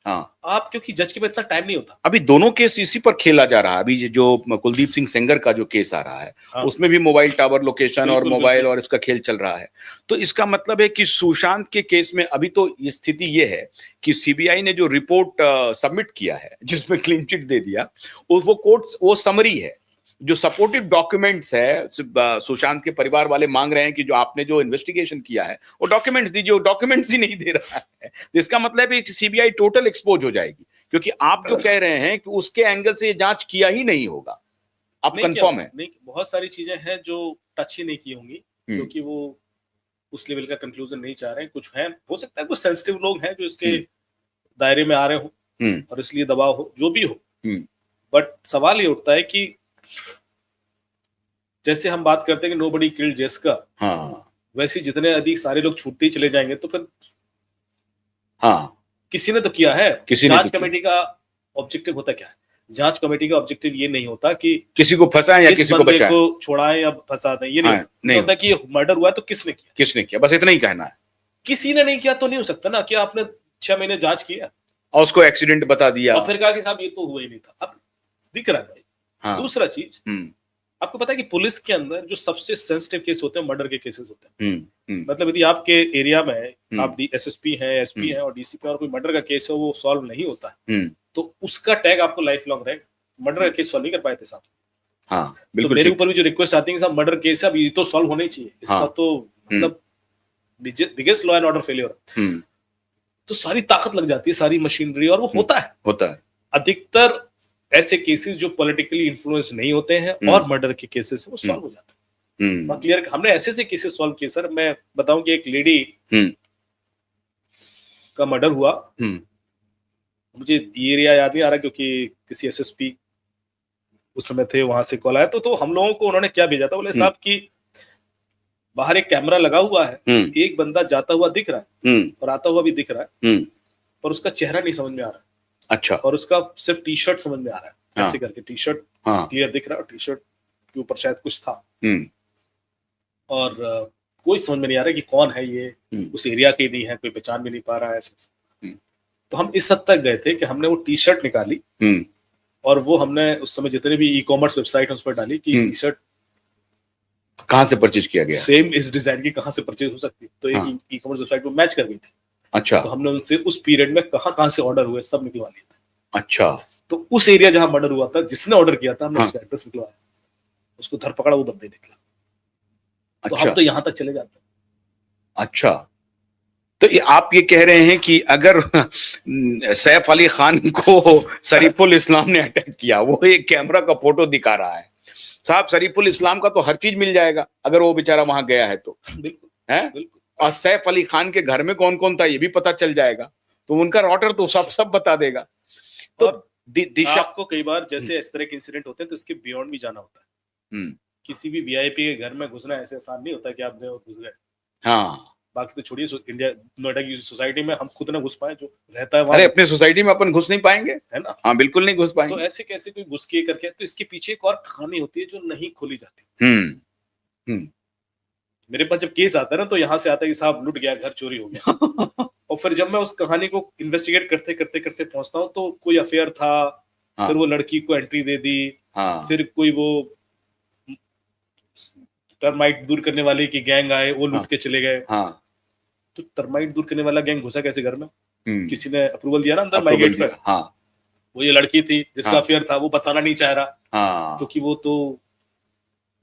हाँ, आप, क्योंकि जज के पास इतना टाइम नहीं होता। अभी दोनों केस इसी पर खेला जा रहा है। अभी जो कुलदीप सिंह सेंगर का जो केस आ रहा है, हाँ, उसमें भी मोबाइल टावर लोकेशन और मोबाइल और इसका खेल चल रहा है। तो इसका मतलब है कि सुशांत के केस में अभी तो स्थिति ये है कि सीबीआई ने जो रिपोर्ट सबमिट किया है, जिसमें क्लीन चिट दे दिया, वो समरी है। जो सपोर्टिव डॉक्यूमेंट्स है, सुशांत के परिवार वाले मांग रहे हैं कि जो आपने जो इन्वेस्टिगेशन किया है वो डॉक्यूमेंट्स दीजिए, वो डॉक्यूमेंट्स ही नहीं दे रहा है। तो इसका मतलब है कि सीबीआई टोटल एक्सपोज हो जाएगी, क्योंकि आप जो कह रहे हैं कि उसके एंगल से ये जांच किया ही नहीं होगा। आप कंफर्म है? नहीं, बहुत सारी चीजें हैं जो टच ही नहीं की होंगी, क्योंकि वो उस लेवल का कंक्लूजन नहीं चाह रहे हैं। कुछ है, हो सकता है कुछ सेंसिटिव लोग हैं जो इसके दायरे में आ रहे हो और इसलिए दबाव हो, जो भी हो। बट सवाल ये उठता है कि जैसे हम बात करते हैं कि नोबडी किल्ड जेसिका, हाँ, वैसे जितने अधिक सारे लोग छूटते ही चले जाएंगे तो फिर, हाँ, किसी ने तो किया है। जांच कमेटी का ऑब्जेक्टिव होता क्या है? जांच कमेटी का ऑब्जेक्टिव ये नहीं होता कि किसी को फंसाएं या किसी को बचाएं, को छोड़ाएं या फंसा दें, ये नहीं, नहीं होता कि मर्डर हुआ है तो किसने किया, बस इतना ही कहना है। किसी ने नहीं किया तो नहीं हो सकता ना कि आपने 6 महीने जांच किया और उसको एक्सीडेंट बता दिया और फिर कहा कि साहब ये तो हुआ ही नहीं था। अब दिख रहा है भाई। हाँ। दूसरा चीज, आपको पता है कि पुलिस के अंदर जो सबसे सेंसिटिव केस होते हैं मर्डर के केसेस होते हैं। मतलब यदि आपके एरिया में आप एसएसपी हैं, एसपी हैं और डीसीपी और कोई मर्डर का केस है वो सॉल्व नहीं होता है, तो उसका टैग आपको लाइफ लॉन्ग रहेगा। मर्डर का केस सॉल्व नहीं कर पाए थे साहब, हाँ, बिल्कुल। तो मेरे ऊपर भी जो रिक्वेस्ट आती है साहब मर्डर केस है, अब ये तो सॉल्व होना ही चाहिए, इसका तो मतलब biggest law and order failure. तो सारी ताकत लग जाती है, सारी मशीनरी, और वो होता है। अधिकतर ऐसे केसेस जो पॉलिटिकली इन्फ्लुएंस नहीं होते हैं और मर्डर के केसेस वो सॉल्व हो जाते हैं। क्लियर, हमने ऐसे केसेस सॉल्व किए सर। मैं बताऊं कि एक लेडी का मर्डर हुआ, मुझे ये एरिया याद नहीं आ रहा क्योंकि किसी एसएसपी उस समय थे, वहां से कॉल आया। तो हम लोगों को उन्होंने क्या भेजा था, बोले साहब की बाहर एक कैमरा लगा हुआ है, एक बंदा जाता हुआ दिख रहा है और आता हुआ भी दिख रहा है, पर उसका चेहरा नहीं समझ में आ रहा। अच्छा। और उसका सिर्फ टी शर्ट समझ में आ रहा है, हाँ, ऐसे करके टी शर्ट क्लियर दिख रहा है और टी शर्ट के ऊपर शायद कुछ था, और कोई समझ में नहीं आ रहा कि कौन है ये, उस एरिया के नहीं है, कोई पहचान भी नहीं पा रहा है ऐसे। तो हम इस हद तक गए थे कि हमने वो टी शर्ट निकाली और वो हमने उस समय जितने भी ई कॉमर्स वेबसाइट उस पर डाली कि टी शर्ट कहाँ से परचेज किया गया, सेम इस डिजाइन की कहाँ से परचेज हो सकती है। तो एक ई कॉमर्स वेबसाइट वो मैच कर गई थी। अच्छा। तो हमने उनसे उस पीरियड में कहाँ से ऑर्डर हुए सब निकलवा लिया था। अच्छा। तो उस एरिया जहां मर्डर हुआ था, जिसने ऑर्डर किया था, हमने उसका एड्रेस निकलवाया, उसको धर पकड़ा, वो बंदे निकला। अच्छा। तो हम तो यहां तक चले जाते हैं। अच्छा। तो आप ये कह रहे हैं कि अगर सैफ अली खान को शरीफुल इस्लाम ने अटैक किया, वो एक कैमरा का फोटो दिखा रहा है, साहब शरीफुल इस्लाम का तो हर चीज मिल जाएगा अगर वो बेचारा वहां गया है तो। बिल्कुल है, बिल्कुल। और सैफ अली खान के घर में कौन कौन था ये भी पता चल जाएगा, तो उनका रॉटर तो सब बता देगा। तो दिशा, आपको कई बार जैसे इस तरह के इंसिडेंट होते हैं तो इसके बियॉन्ड भी जाना होता है। किसी भी वीआईपी के घर में घुसना ऐसे आसान नहीं होता कि आप गए और घुस गए। हाँ, बाकी तो छोड़िए, इंडिया नोएडा की सोसाइटी में हम खुद ना घुस पाए, जो रहता है वहां। अरे अपने सोसाइटी में अपन घुस नहीं पाएंगे, है ना? हाँ बिल्कुल नहीं घुस तो पाएंगे। ऐसे कैसे कोई घुस के करके, तो इसके पीछे एक और कहानी होती है जो नहीं खोली जाती। मेरे पास जब केस आता है ना, तो यहाँ से आता है कि साहब लुट गया, घर चोरी हो गया। और फिर जब मैं उस कहानी को इन्वेस्टिगेट करते करते करते पहुंचता हूँ, तो कोई अफेयर था, हाँ, फिर वो लड़की को एंट्री दे दी, हाँ, फिर कोई वो टर्माइट दूर करने वाले की गैंग आए, वो लूट के चले गए। हाँ, तो टर्माइट दूर करने वाला गैंग घुसा कैसे घर में? किसी किसी ने अप्रूवल दिया ना अंदर माइग्रेट पर। हाँ, वो ये लड़की थी जिसका हाँ, अफेयर था, वो बताना नहीं चाह रहा, हाँ, क्योंकि वो तो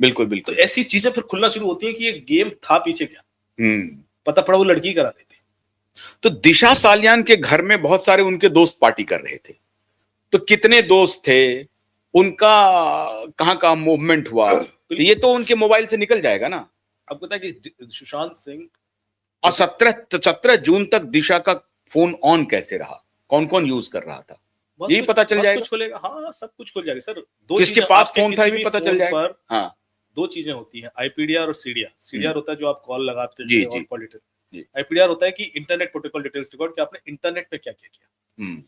बिल्कुल तो बिल्कुल। ऐसी चीजें फिर खुलना शुरू होती है कि ये गेम था पीछे क्या। हम्म पता पड़ा वो लड़की करा रही थी। तो दिशा सालियान के घर में बहुत सारे उनके दोस्त पार्टी कर रहे थे, तो कितने दोस्त थे, उनका कहाँ कहाँ मूवमेंट हुआ, तो ये तो उनके मोबाइल से निकल जाएगा ना। आपको पता है कि सुशांत सिंह, और 17 जून तक दिशा का फोन ऑन कैसे रहा, कौन कौन यूज कर रहा था, यही पता चल जाएगा। कुछ खुलेगा, हाँ सब कुछ खुल जाएगा सर। दो किसके चीजें पास आपके फोन था किसी ये भी भी पता फोन चल जाएगा। पर हाँ, दो चीजें होती हैं, आईपीडीआर और सीडीआर। सीडीआर होता है जो आप कॉल लगाते जी, हैं जी, और कॉल डिटेल। जी। आईपीडीआर होता है कि इंटरनेट प्रोटोकॉल डिटेल्स रिकॉर्ड, कि आपने इंटरनेट पे क्या क्या किया, हम्म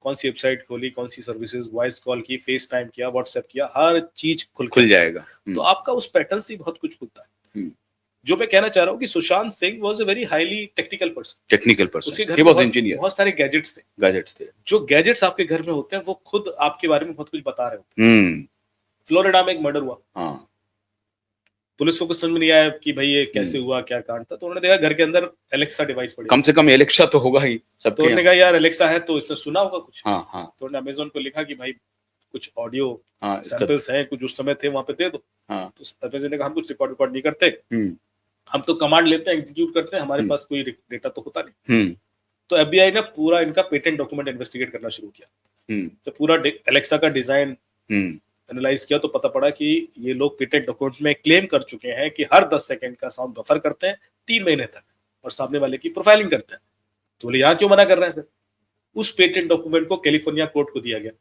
कौन सी वेबसाइट खोली, कौन सी सर्विसेज, वॉइस कॉल की, फेस टाइम किया, व्हाट्सएप किया, हर चीज खुल जाएगा। तो आपका उस पैटर्न से बहुत कुछ खुलता है। हम्म। जो मैं कहना चाह रहा हूँ कि Sushant Singh was a very highly technical person. Technical person, उसके घर ही में वाज इंजीनियर, बहुत सारे गैजेट्स थे। गैजेट्स थे। जो गैजेट्स आपके घर में होते हैं, वो खुद आपके बारे में बहुत कुछ बता रहे होते हैं। फ्लोरिडा में एक मर्डर हुआ, हाँ, पुलिस को कुछ समझ में नहीं आया कि भाई ये कैसे हुआ, क्या कांड था। तो उन्होंने देखा घर के अंदर एलेक्सा डिवाइस पड़ी, कम से कम एलेक्सा तो होगा ही सब। तो उन्होंने कहा यार एलेक्सा है तो इसने सुना होगा कुछ। हाँ, हाँ, तो उन्होंने अमेजोन को लिखा कि भाई कुछ ऑडियो हाँ, सैंपल्स हैं, कुछ उस समय थे वहां पे दे दो। हाँ, तो अमेजोन ने कहा हम कुछ रिकॉर्ड नहीं करते, हम्म, हम तो कमांड लेते हैं, एग्जीक्यूट करते हैं, हमारे पास कोई डेटा तो होता नहीं। हम्म, तो एफबीआई ने पूरा इनका पेटेंट डॉक्यूमेंट इन्वेस्टिगेट करना शुरू किया। तो पूरा एलेक्सा का डिजाइन एनालाइज किया, तो पता पड़ा कि ये लोग पेटेंट डॉक्यूमेंट में क्लेम कर चुके हैं कि हर 10 सेकंड का साउंड बफर करते हैं 3 महीने तक, और सामने वाले की प्रोफाइलिंग करते हैं। तो बोले यहाँ क्यों मना कर रहे हैं फिर? उस पेटेंट डॉक्यूमेंट को कैलिफोर्निया कोर्ट को दिया गया।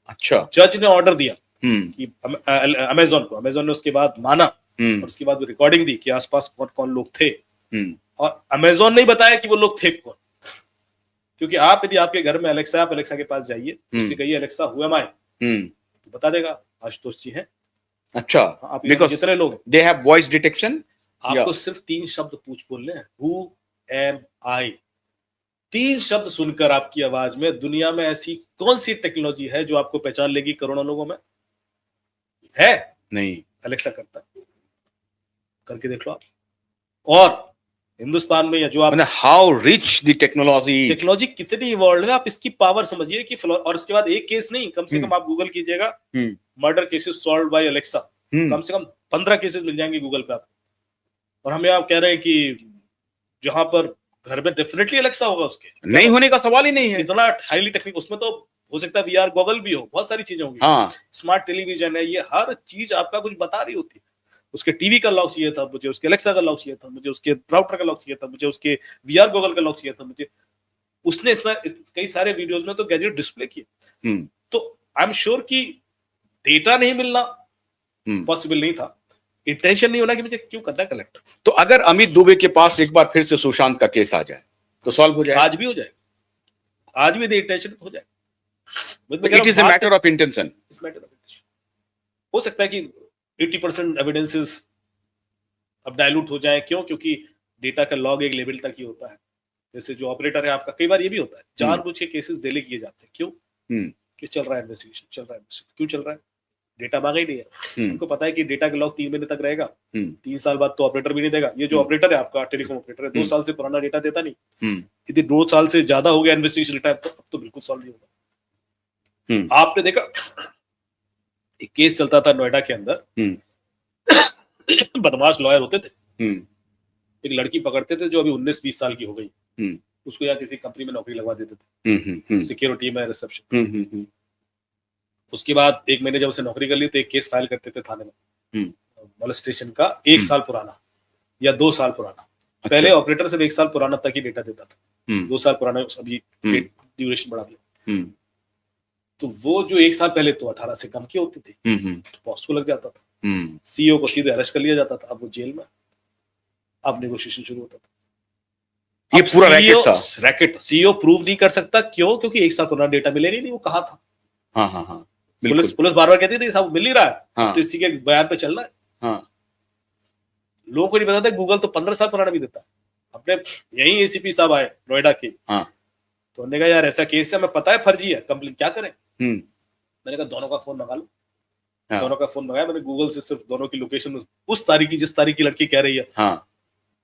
अच्छा, जज ने ऑर्डर दिया कि अमेजोन को, अमेजोन ने उसके बाद माना, और उसके बाद रिकॉर्डिंग दी कि आसपास कौन कौन लोग थे, और अमेजोन नहीं बताया कि वो लोग थे कौन। क्योंकि आप यदि आपके घर में एलेक्सा, आप एलेक्सा के पास जाइए, उससे कहिए एलेक्सा हु एम आई, तो बता देगा आशुतोष जी हैं। अच्छा, आप जितने लोग दे हैव वॉइस डिटेक्शन। आपको सिर्फ 3 शब्द बोलने हैं, हु एम आई। 3 शब्द सुनकर आपकी आवाज में दुनिया में ऐसी कौन सी टेक्नोलॉजी है जो आपको पहचान लेगी करोड़ों लोगों में? है नहीं, एलेक्सा करता है, करके देख लो आप। और हिंदुस्तान में या जो आप, हाउ रिच द टेक्नोलॉजी कितनी इवॉल्व है, आप इसकी पावर समझिए कि और उसके बाद एक केस नहीं, कम से कम आप गूगल कीजिएगा murder cases solved by Alexa, कम से कम 15 केसेस मिल जाएंगे गूगल पे आपको। और हमें आप कह रहे हैं कि जहां पर घर में डेफिनेटली एलेक्सा होगा, उसके नहीं होने का सवाल ही नहीं है। इतना हाईली टेक्निक, उसमें तो हो सकता है वीआर गॉगल भी हो, बहुत सारी चीजें होंगी। हाँ, स्मार्ट टेलीविजन है, ये हर चीज आपका कुछ बता रही होती है। उसके टीवी का लॉक चाहिए था मुझे, उसके एलेक्सा का लॉक चाहिए था मुझे, उसके राउटर का लॉक चाहिए था मुझे, उसके वीआर गॉगल का लॉक चाहिए था मुझे। उसने कई सारे वीडियोस में तो गैजेट डिस्प्ले किए। तो आई एम श्योर कि डेटा नहीं मिलना पॉसिबल नहीं था, इंटेंशन नहीं होना कि मुझे क्यों करना है कलेक्ट। तो अगर अमित दुबे के पास एक बार फिर से सुशांत का केस आ जाए तो सॉल्व हो जाएगा। आज भी हो जाएगा, आज भी इंटेंशन हो जाएगा। It is a matter of intention. हो सकता है कि 80% एविडेंसेस अब डाइल्यूट हो जाए। क्यों? क्योंकि डेटा का लॉग एक लेवल तक ही होता है। जैसे जो ऑपरेटर है आपका, कई बार ये भी होता है जानबूझ के केसेस डिले किए जाते हैं। क्यों? कि चल रहा है इन्वेस्टिगेशन, चल रहा है इन्वेस्टिगेशन। क्यों चल रहा है? डेटा मांगा ही नहीं है। उनको पता है कि डेटा का लॉग 3 महीने तक रहेगा, 3 साल बाद तो ऑपरेटर भी नहीं देगा। ये जो ऑपरेटर है आपका, टेलीकॉम ऑपरेटर है, 2 साल से पुराना डेटा देता नहीं। यदि 2 साल से ज्यादा हो गया इन्वेस्टिगेशन डेटा, तो अब तो बिल्कुल सॉल्व नहीं होगा। आपने देखा एक केस चलता था नोएडा के अंदर, बदमाश लॉयर होते थे, एक लड़की पकड़ते थे जो अभी 19-20 साल की हो गई, उसको या किसी कंपनी में नौकरी लगवा देते थे, सिक्योरिटी में, रिसेप्शन। उसके बाद 1 महीने जब उसे नौकरी कर ली तो एक केस फाइल करते थे थाने में, मोलेस्टेशन का, 1 साल पुराना या 2 साल पुराना। अच्छा। पहले ऑपरेटर सिर्फ 1 साल पुराना तक ही डेटा देता था, 2 साल पुराना अभी ड्यूरेशन बढ़ा दिया। तो वो जो 1 साल पहले तो 18 से कम की होती थी, तो बॉस को लग जाता था, सीईओ को सीधे अरेस्ट कर लिया जाता था, अब वो जेल में, अब नेगोशिएशन शुरू होता था। ये पूरा रैकेट था। रैकेट सीईओ प्रूव नहीं कर सकता, क्यों? क्योंकि एक साल पुराना डेटा मिले नहीं, वो कहाँ था। हाँ हाँ हाँ, पुलिस बार बार कहती थी साहब मिल नहीं रहा है, हाँ, तो इसी के बयान पे चल रहा है। हाँ, लोगों को नहीं पता था गूगल तो 15 साल पुराना भी देता है। अपने यही एसीपी साहब आए नोएडा के, हाँ, तो उन्होंने कहा यार ऐसा केस है, हमें पता है फर्जी है, कंप्लेन क्या करें। मैंने कहा दोनों का फोन मंगा लो। हाँ, दोनों का फोन मंगाया मैंने गूगल से, सिर्फ दोनों की लोकेशन उस तारीख की जिस तारीख की लड़की कह रही है। हाँ,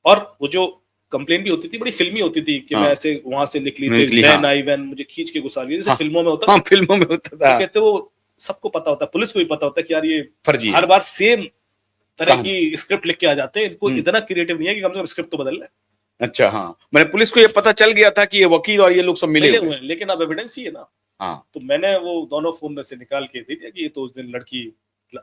और वो जो कंप्लेन भी होती थी बड़ी फिल्मी होती थी कि हाँ, मैं ऐसे वहां से निकली थी, वैन आई, वैन मुझे खींच के घुसा लिया, जैसे फिल्मों में होता हाँ, फिल्मों में होता था। तो कहते वो सबको पता होता है, पुलिस को भी पता होता है कि यार ये फर्जी हर बार सेम तरह की स्क्रिप्ट लिख के आ जाते हैं, इनको इतना क्रिएटिव नहीं है कि कम से कम स्क्रिप्ट तो बदल ले। अच्छा, हाँ, मैंने पुलिस को ये पता चल गया था कि ये वकील और ये लोग सब मिले हुए हैं, लेकिन अब एविडेंस ही है ना। हाँ, तो मैंने वो दोनों फोन में से निकाल के दे दिया कि ये तो उस दिन लड़की,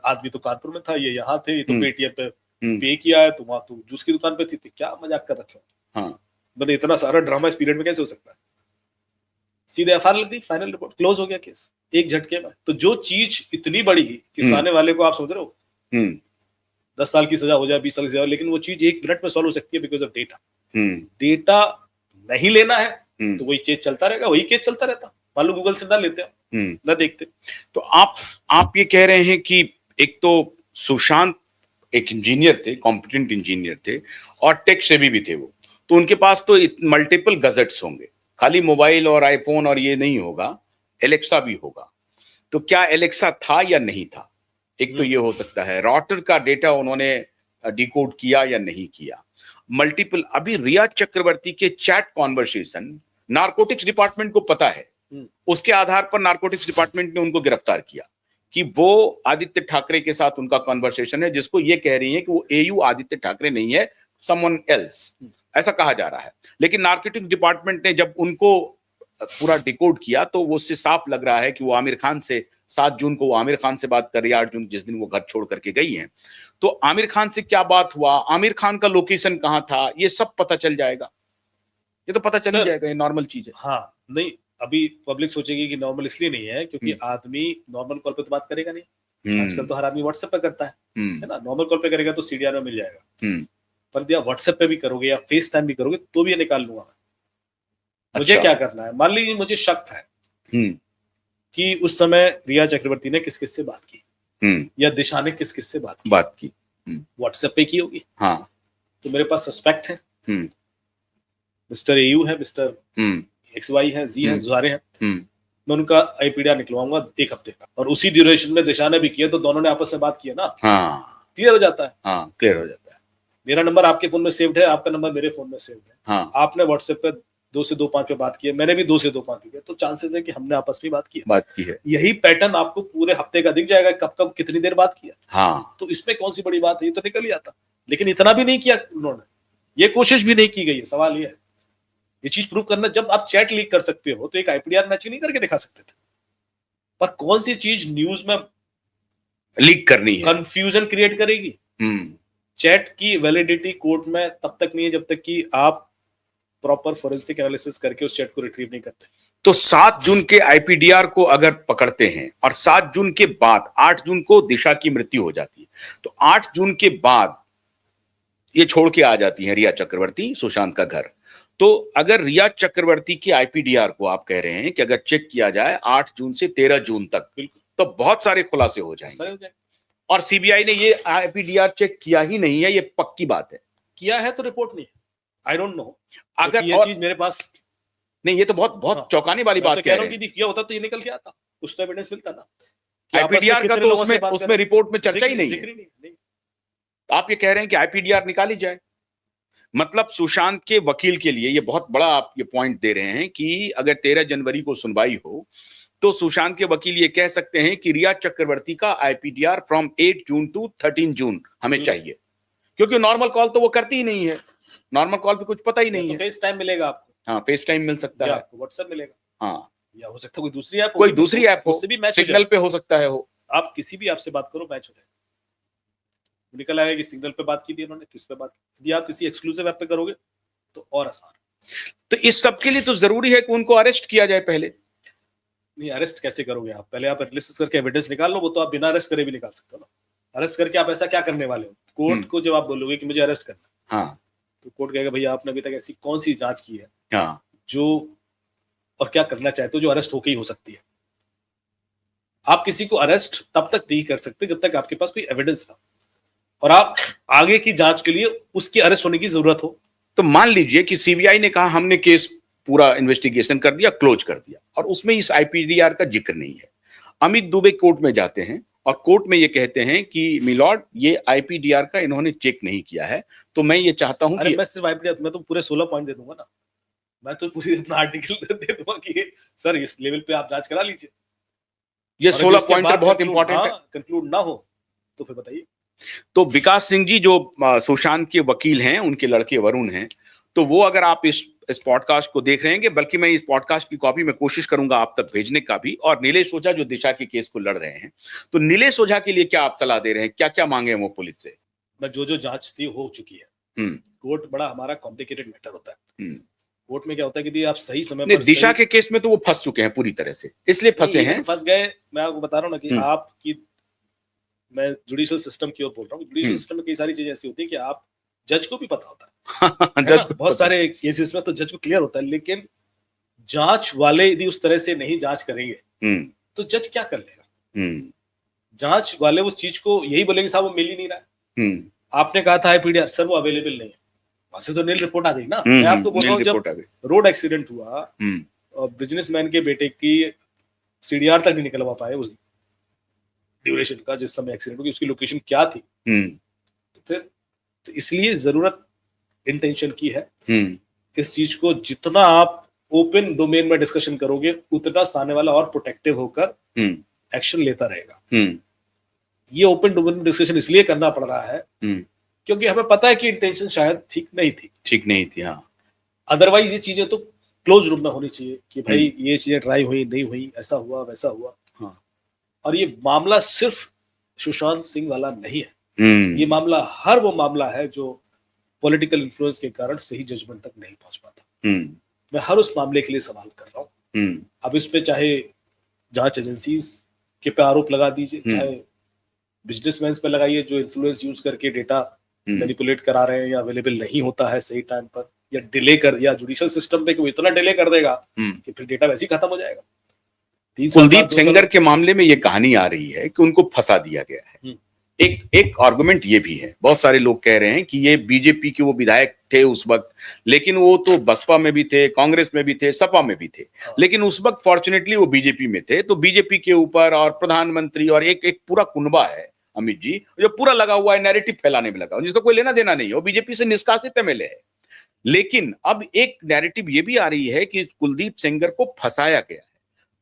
आदमी तो कानपुर में था, ये यहाँ थे, ये तो पेटीएम पे पे किया है, तो वहां तो जूस की दुकान पे थी, क्या मजाक कर रखे हो। हाँ, मतलब इतना सारा ड्रामा इस पीरियड में कैसे हो सकता है। सीधे एफआईआर लग गई, फाइनल रिपोर्ट, क्लोज हो गया केस एक झटके में। तो जो चीज इतनी बड़ी कि सामने वाले को आप समझ रहे हो 10 साल की सजा हो जाए, 20 साल की सजा, लेकिन वो चीज 1 मिनट में सॉल्व हो सकती है बिकॉज ऑफ डेटा। डेटा नहीं लेना है तो वही केस चलता रहेगा, वही केस चलता रहता। मान लो गूगल से ना लेते ना देखते। तो आप ये कह रहे हैं कि एक तो सुशांत एक इंजीनियर थे, कॉम्पिटेंट इंजीनियर थे और टेक सेवी भी थे वो, तो उनके पास तो मल्टीपल गजेट्स होंगे, खाली मोबाइल और आईफोन और ये नहीं होगा, एलेक्सा भी होगा। तो क्या एलेक्सा था या नहीं था? एक तो ये हो सकता है। राउटर का डेटा उन्होंने डिकोड किया या नहीं किया। मल्टीपल, अभी रिया चक्रवर्ती के चैट कॉन्वर्सेशन नारकोटिक्स डिपार्टमेंट को पता है, उसके आधार पर नारकोटिक्स डिपार्टमेंट ने उनको गिरफ्तार किया कि वो आदित्य ठाकरे के साथ उनका कॉन्वर्सेशन है, जिसको ये कह रही है कि वो एयू आदित्य ठाकरे नहीं है, समवन एल्स, ऐसा कहा जा रहा है। लेकिन नारकोटिक्स डिपार्टमेंट ने जब उनको पूरा डिकोड किया तो वो उससे साफ लग रहा है कि वो आमिर खान से 7 जून को वो आमिर खान से बात कर रही है, 8 जून जिस दिन वो घर छोड़ करके गई हैं। तो आमिर खान से क्या बात हुआ, आमिर खान का लोकेशन कहां था, ये सब पता चल जाएगा। ये तो पता चल ही जाएगा, ये नॉर्मल चीज है। हाँ, नहीं अभी पब्लिक सोचेगी कि नॉर्मल इसलिए नहीं है क्योंकि आदमी नॉर्मल कॉल पे तो बात करेगा नहीं। आजकल तो हर आदमी व्हाट्सएप पे करता है ना। नॉर्मल कॉल पे करेगा तो सीडीआर में मिल जाएगा, पर दिया व्हाट्सएप पे भी करोगे या फेस टाइम भी करोगे तो भी ये निकाल लूंगा मैं। मुझे क्या करना है, मान लीजिए मुझे शक है कि उस समय रिया चक्रवर्ती ने किस किस से बात की या दिशा ने किस किस से बात की। व्हाट्सएप पे की होगी। हाँ, तो मेरे पास सस्पेक्ट है, मिस्टर एयू है, मिस्टर XY है, जी है, जुहारे हैं। मैं उनका आईपीडीआर निकलवाऊंगा 1 हफ्ते का, और उसी ड्यूरेशन में दिशा ने भी किया, तो दोनों ने आपस में बात की है ना। हाँ, क्लियर हो जाता है। हाँ, क्लियर हो जाता है। मेरा नंबर आपके फोन में सेव्ड है, आपका नंबर मेरे फोन में सेव्ड है। हाँ, आपने व्हाट्सएप पे 2 से 2-5 पे बात की है, मैंने भी 2 से 2-5 पे किया, तो चांसेस है कि हमने आपस में बात की है। यही पैटर्न आपको पूरे हफ्ते का दिख जाएगा, कब कब कितनी देर बात किया। हाँ, तो इसमें कौन सी बड़ी बात है, ये तो निकल ही आता। लेकिन इतना भी नहीं किया उन्होंने, ये कोशिश भी नहीं की गई है। सवाल ये है, ये चीज प्रूव करना, जब आप चैट लीक कर सकते हो तो एक आईपीडीआर मैचिंग नहीं करके दिखा सकते थे, पर कौन सी चीज न्यूज में लीक करनी है, कंफ्यूजन क्रिएट करेगी। चैट की वैलिडिटी कोर्ट में तब तक नहीं है जब तक कि आप प्रॉपर फोरेंसिक एनालिसिस करके उस चैट को रिट्रीव नहीं करते। तो 7 जून के आईपीडीआर को अगर पकड़ते हैं और 7 जून के बाद 8 जून को दिशा की मृत्यु हो जाती है, तो 8 जून के बाद ये छोड़ के आ जाती है रिया चक्रवर्ती सुशांत का घर। तो अगर रिया चक्रवर्ती की आईपीडीआर को आप कह रहे हैं कि अगर चेक किया जाए 8 जून से 13 जून तक, तो बहुत सारे खुलासे हो जाएंगे। और सीबीआई ने ये आईपीडीआर चेक किया ही नहीं है, ये पक्की बात है। किया है तो रिपोर्ट नहीं है, आई डोंट नो। अगर ये चीज मेरे पास नहीं, ये तो बहुत चौंकाने वाली बात कह रहा हूं कि किया होता तो ये निकल के आता, उस तो एविडेंस मिलता ना। आईपीडीआर का तो उसमें रिपोर्ट में चर्चा ही नहीं है। आप ये कह रहे हैं कि आईपीडीआर निकाली जाए, मतलब सुशांत के वकील के लिए ये बहुत बड़ा आप ये पॉइंट दे रहे हैं कि अगर 13 जनवरी को सुनवाई हो तो सुशांत के वकील ये कह सकते हैं कि रिया चक्रवर्ती का आईपीडीआर फ्रॉम 8 जून टू 13 जून हमें चाहिए, क्योंकि नॉर्मल कॉल तो वो करती ही नहीं है, नॉर्मल कॉल पे कुछ पता ही नहीं है। फेस टाइम मिलेगा आपको। हाँ, फेस टाइम मिल सकता है, व्हाट्सएप मिलेगा। हाँ, या हो सकता है कोई दूसरी ऐप, उससे भी मैच, सिग्नल पे हो सकता है। हो आप किसी भी ऐप से बात करो, मैच हो जाएगा। निकल आएगा कि सिग्नल पे बात की थी उन्होंने, किस पे बात की। यदि आप किसी एक्सक्लूसिव ऐप पे करोगे तो और आसान। तो इस सब के लिए तो जरूरी है कि उनको अरेस्ट किया जाए पहले। नहीं, अरेस्ट कैसे करोगे आप? पहले आप एनालिसिस करके एविडेंस निकाल लो, वो तो आप बिना अरेस्ट करे भी निकाल सकते हो ना। अरेस्ट करके आप ऐसा क्या करने वाले हो? कोर्ट को जब आप बोलोगे कि मुझे अरेस्ट करना, हाँ, तो कोर्ट कहेगा भैया आपने अभी तक ऐसी कौन सी जांच की है हाँ, जो और क्या करना चाहते हो जो अरेस्ट होके ही हो सकती है। आप किसी को अरेस्ट तब तक नहीं कर सकते जब तक आपके पास कोई एविडेंस ना, और आप आगे की जांच के लिए उसकी अरेस्ट होने की जरूरत हो। तो मान लीजिए कि सीबीआई ने कहा हमने केस पूरा इन्वेस्टिगेशन कर दिया, क्लोज कर दिया, और उसमें इस आईपीडीआर का जिक्र नहीं है। अमित दुबे कोर्ट में जाते हैं और कोर्ट में ये कहते हैं कि मिलॉर्ड ये आईपीडीआर का इन्होंने चेक नहीं किया है, तो मैं ये चाहता हूं अरे कि मैं सिर्फ आईपीडीआर, मैं तो पूरे 16 पॉइंट दे दूंगा ना, मैं तो पूरी अपना आर्टिकल दे दूंगा कि सर इस लेवल पे आप जांच करा लीजिए। ये 16 पॉइंट बहुत इंपॉर्टेंट है। कंक्लूड ना हो तो फिर बताइए। तो विकास सिंह जी जो सुशांत के वकील हैं, उनके लड़के वरुण हैं, तो वो अगर आप इस पॉडकास्ट को देख रहे हैं, बल्कि मैं इस पॉडकास्ट की कॉपी में कोशिश करूंगा आप तक भेजने का भी, और नीलेश ओझा जो दिशा के केस को लड़ रहे हैं, तो नीलेश ओझा के लिए क्या आप सलाह दे रहे हैं, क्या क्या मांगे हैं वो पुलिस से? मैं जो जांच थी हो चुकी है। कोर्ट बड़ा हमारा कॉम्प्लिकेटेड मैटर होता है। कोर्ट में क्या होता है कि आप सही समय पर दिशा के केस में तो वो फंस चुके हैं पूरी तरह से, इसलिए फंसे हैं, फंस गए। मैं आपको बता रहा हूँ ना कि आपकी, मैं जुडिशियल सिस्टम की ओर बोल रहा हूँ। जुडिशियल सिस्टम में कई सारी चीजें ऐसी होती है कि आप जज को भी पता होता है जज को बहुत सारे केसेस में तो जज को क्लियर होता है, लेकिन जांच वाले यदि उस तरह से नहीं जांच करेंगे तो जज क्या कर लेगा। जांच वाले उस चीज को यही बोलेंगे साहब वो मिल ही नहीं रहा है। आपने कहा था आईपीडीआर, सर वो अवेलेबल नहीं है, वहां से तो नील रिपोर्ट आ गई ना। मैं आपको बोल रहा हूँ जब रोड एक्सीडेंट हुआ और बिजनेसमैन के बेटे की सीडीआर तक नहीं निकलवा पाए उस ड्यूरेशन का जिस समय एक्सीडेंट हुआ, उसकी लोकेशन क्या थी, तो फिर तो इसलिए जरूरत इंटेंशन की है। इस चीज को जितना आप ओपन डोमेन में डिस्कशन करोगे उतना सामने वाला और प्रोटेक्टिव होकर एक्शन लेता रहेगा। ये ओपन डोमेन में डिस्कशन इसलिए करना पड़ रहा है क्योंकि हमें पता है कि इंटेंशन शायद ठीक नहीं थी। हाँ, अदरवाइज ये चीजें तो क्लोज रूम में होनी चाहिए कि भाई ये चीजें ट्राई हुई नहीं हुई, ऐसा हुआ वैसा हुआ। हाँ। और ये मामला सिर्फ सुशांत सिंह वाला नहीं है। ये मामला हर वो मामला है जो पॉलिटिकल इन्फ्लुएंस के कारण सही जजमेंट तक नहीं पहुंच पाता। मैं हर उस मामले के लिए सवाल कर रहा हूँ। अब इस पे चाहे जांच एजेंसीज के पे आरोप लगा दीजिए, चाहे बिजनेसमैन पे लगाइए जो इन्फ्लुएंस यूज करके डेटा मैनिपुलेट करा रहे हैं या अवेलेबल नहीं होता है सही टाइम पर, या डिले कर, या जुडिशियल सिस्टम पे कि वो इतना डिले कर देगा कि फिर डेटा वैसे ही खत्म हो जाएगा। कुलदीप सेंगर के मामले में ये कहानी आ रही है कि उनको फंसा दिया गया है। एक आर्गुमेंट ये भी है, बहुत सारे लोग कह रहे हैं कि ये बीजेपी के वो विधायक थे उस वक्त, लेकिन वो तो बसपा में भी थे, कांग्रेस में भी थे, सपा में भी थे, लेकिन उस वक्त फॉर्चुनेटली वो बीजेपी में थे, तो बीजेपी के ऊपर और प्रधानमंत्री और एक पूरा कुनबा है अमित जी जो पूरा लगा हुआ है नैरेटिव फैलाने में लगा, जिसका कोई लेना देना नहीं है, वो बीजेपी से निष्कासित एमएलए है। लेकिन अब एक नैरेटिव ये भी आ रही है कि कुलदीप सेंगर को फंसाया गया है,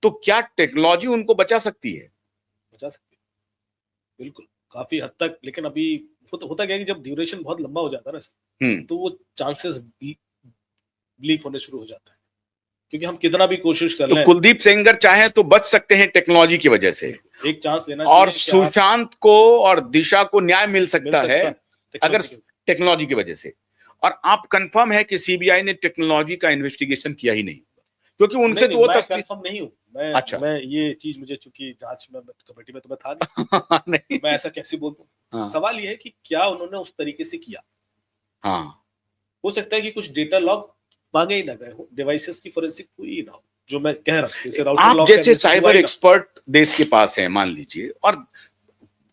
तो क्या टेक्नोलॉजी उनको बचा सकती है? बचा सकती है बिल्कुल, काफी हद तक। लेकिन अभी होता क्या है कि जब ड्यूरेशन बहुत लंबा हो जाता है ना तो वो चांसेस लीक होने शुरू हो जाता है, क्योंकि हम कितना भी कोशिश कर लें। तो कुलदीप सेंगर चाहे तो बच सकते हैं टेक्नोलॉजी की वजह से, एक चांस लेना और सुशांत को और दिशा को न्याय मिल सकता है अगर टेक्नोलॉजी की वजह से। और आप कंफर्म है कि सीबीआई ने टेक्नोलॉजी का इन्वेस्टिगेशन किया ही नहीं, क्योंकि उनसे तो वो कंफर्म नहीं हूँ मैं। अच्छा, मैं ये चीज मुझे चूंकि जांच में कमेटी में तो मैं था नहीं मैं ऐसा कैसे बोल दूं। हाँ। सवाल ये है कि क्या उन्होंने उस तरीके से किया। हाँ, हो सकता है कि कुछ डेटा लॉग मांगे ही ना गए हो, डिवाइसेस की फोरेंसिक हुई ही ना हो, जो मैं कह रहा हूँ। आप जैसे साइबर एक्सपर्ट देश के पास हैं मान लीजिए, और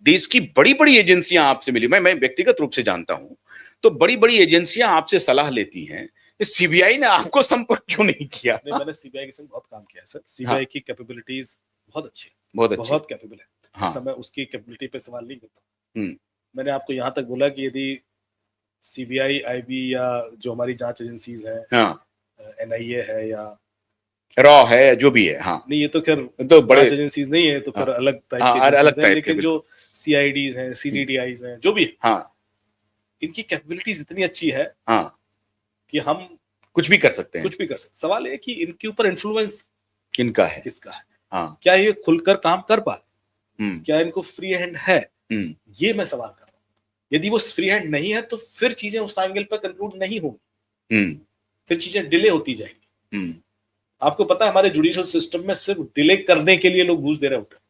देश की बड़ी बड़ी एजेंसियां आपसे मिली, मैं व्यक्तिगत रूप से जानता हूं, तो बड़ी बड़ी एजेंसियां आपसे सलाह लेती हैं, सीबीआई ने आपको संपर्क क्यों नहीं किया? नहीं, मैंने सीबीआई के संग बहुत काम किया है सर। सीबीआई की कैपेबिलिटीज बहुत अच्छी है, बहुत कैपेबल है। हाँ। मैं उसकी कैपेबिलिटी पे सवाल नहीं करता। मैंने आपको यहाँ तक बोला कि यदि सीबीआई, आईबी या जो हमारी जांच एजेंसीज है, एनआईए है या रॉ है, जो भी है, हाँ नहीं ये तो खैर तो बड़े एजेंसीज नहीं है, तो फिर अलग टाइप के, लेकिन जो सीआईडीज हैं, सीडीडीआईज हैं, जो भी है, हाँ, इनकी कैपेबिलिटीज इतनी अच्छी है कि हम कुछ भी कर सकते हैं, सवाल है कि इनके ऊपर इन्फ्लुएंस किसका है। हाँ, क्या ये खुलकर काम कर पा रहे, क्या इनको फ्री हैंड है, ये मैं सवाल कर रहा हूँ। यदि वो फ्री हैंड नहीं है तो फिर चीजें उस एंगल पर कंक्लूड नहीं होंगी, फिर चीजें डिले होती जाएंगी। आपको पता है हमारे जुडिशियल सिस्टम में सिर्फ डिले करने के लिए लोग घूस दे रहे होते हैं।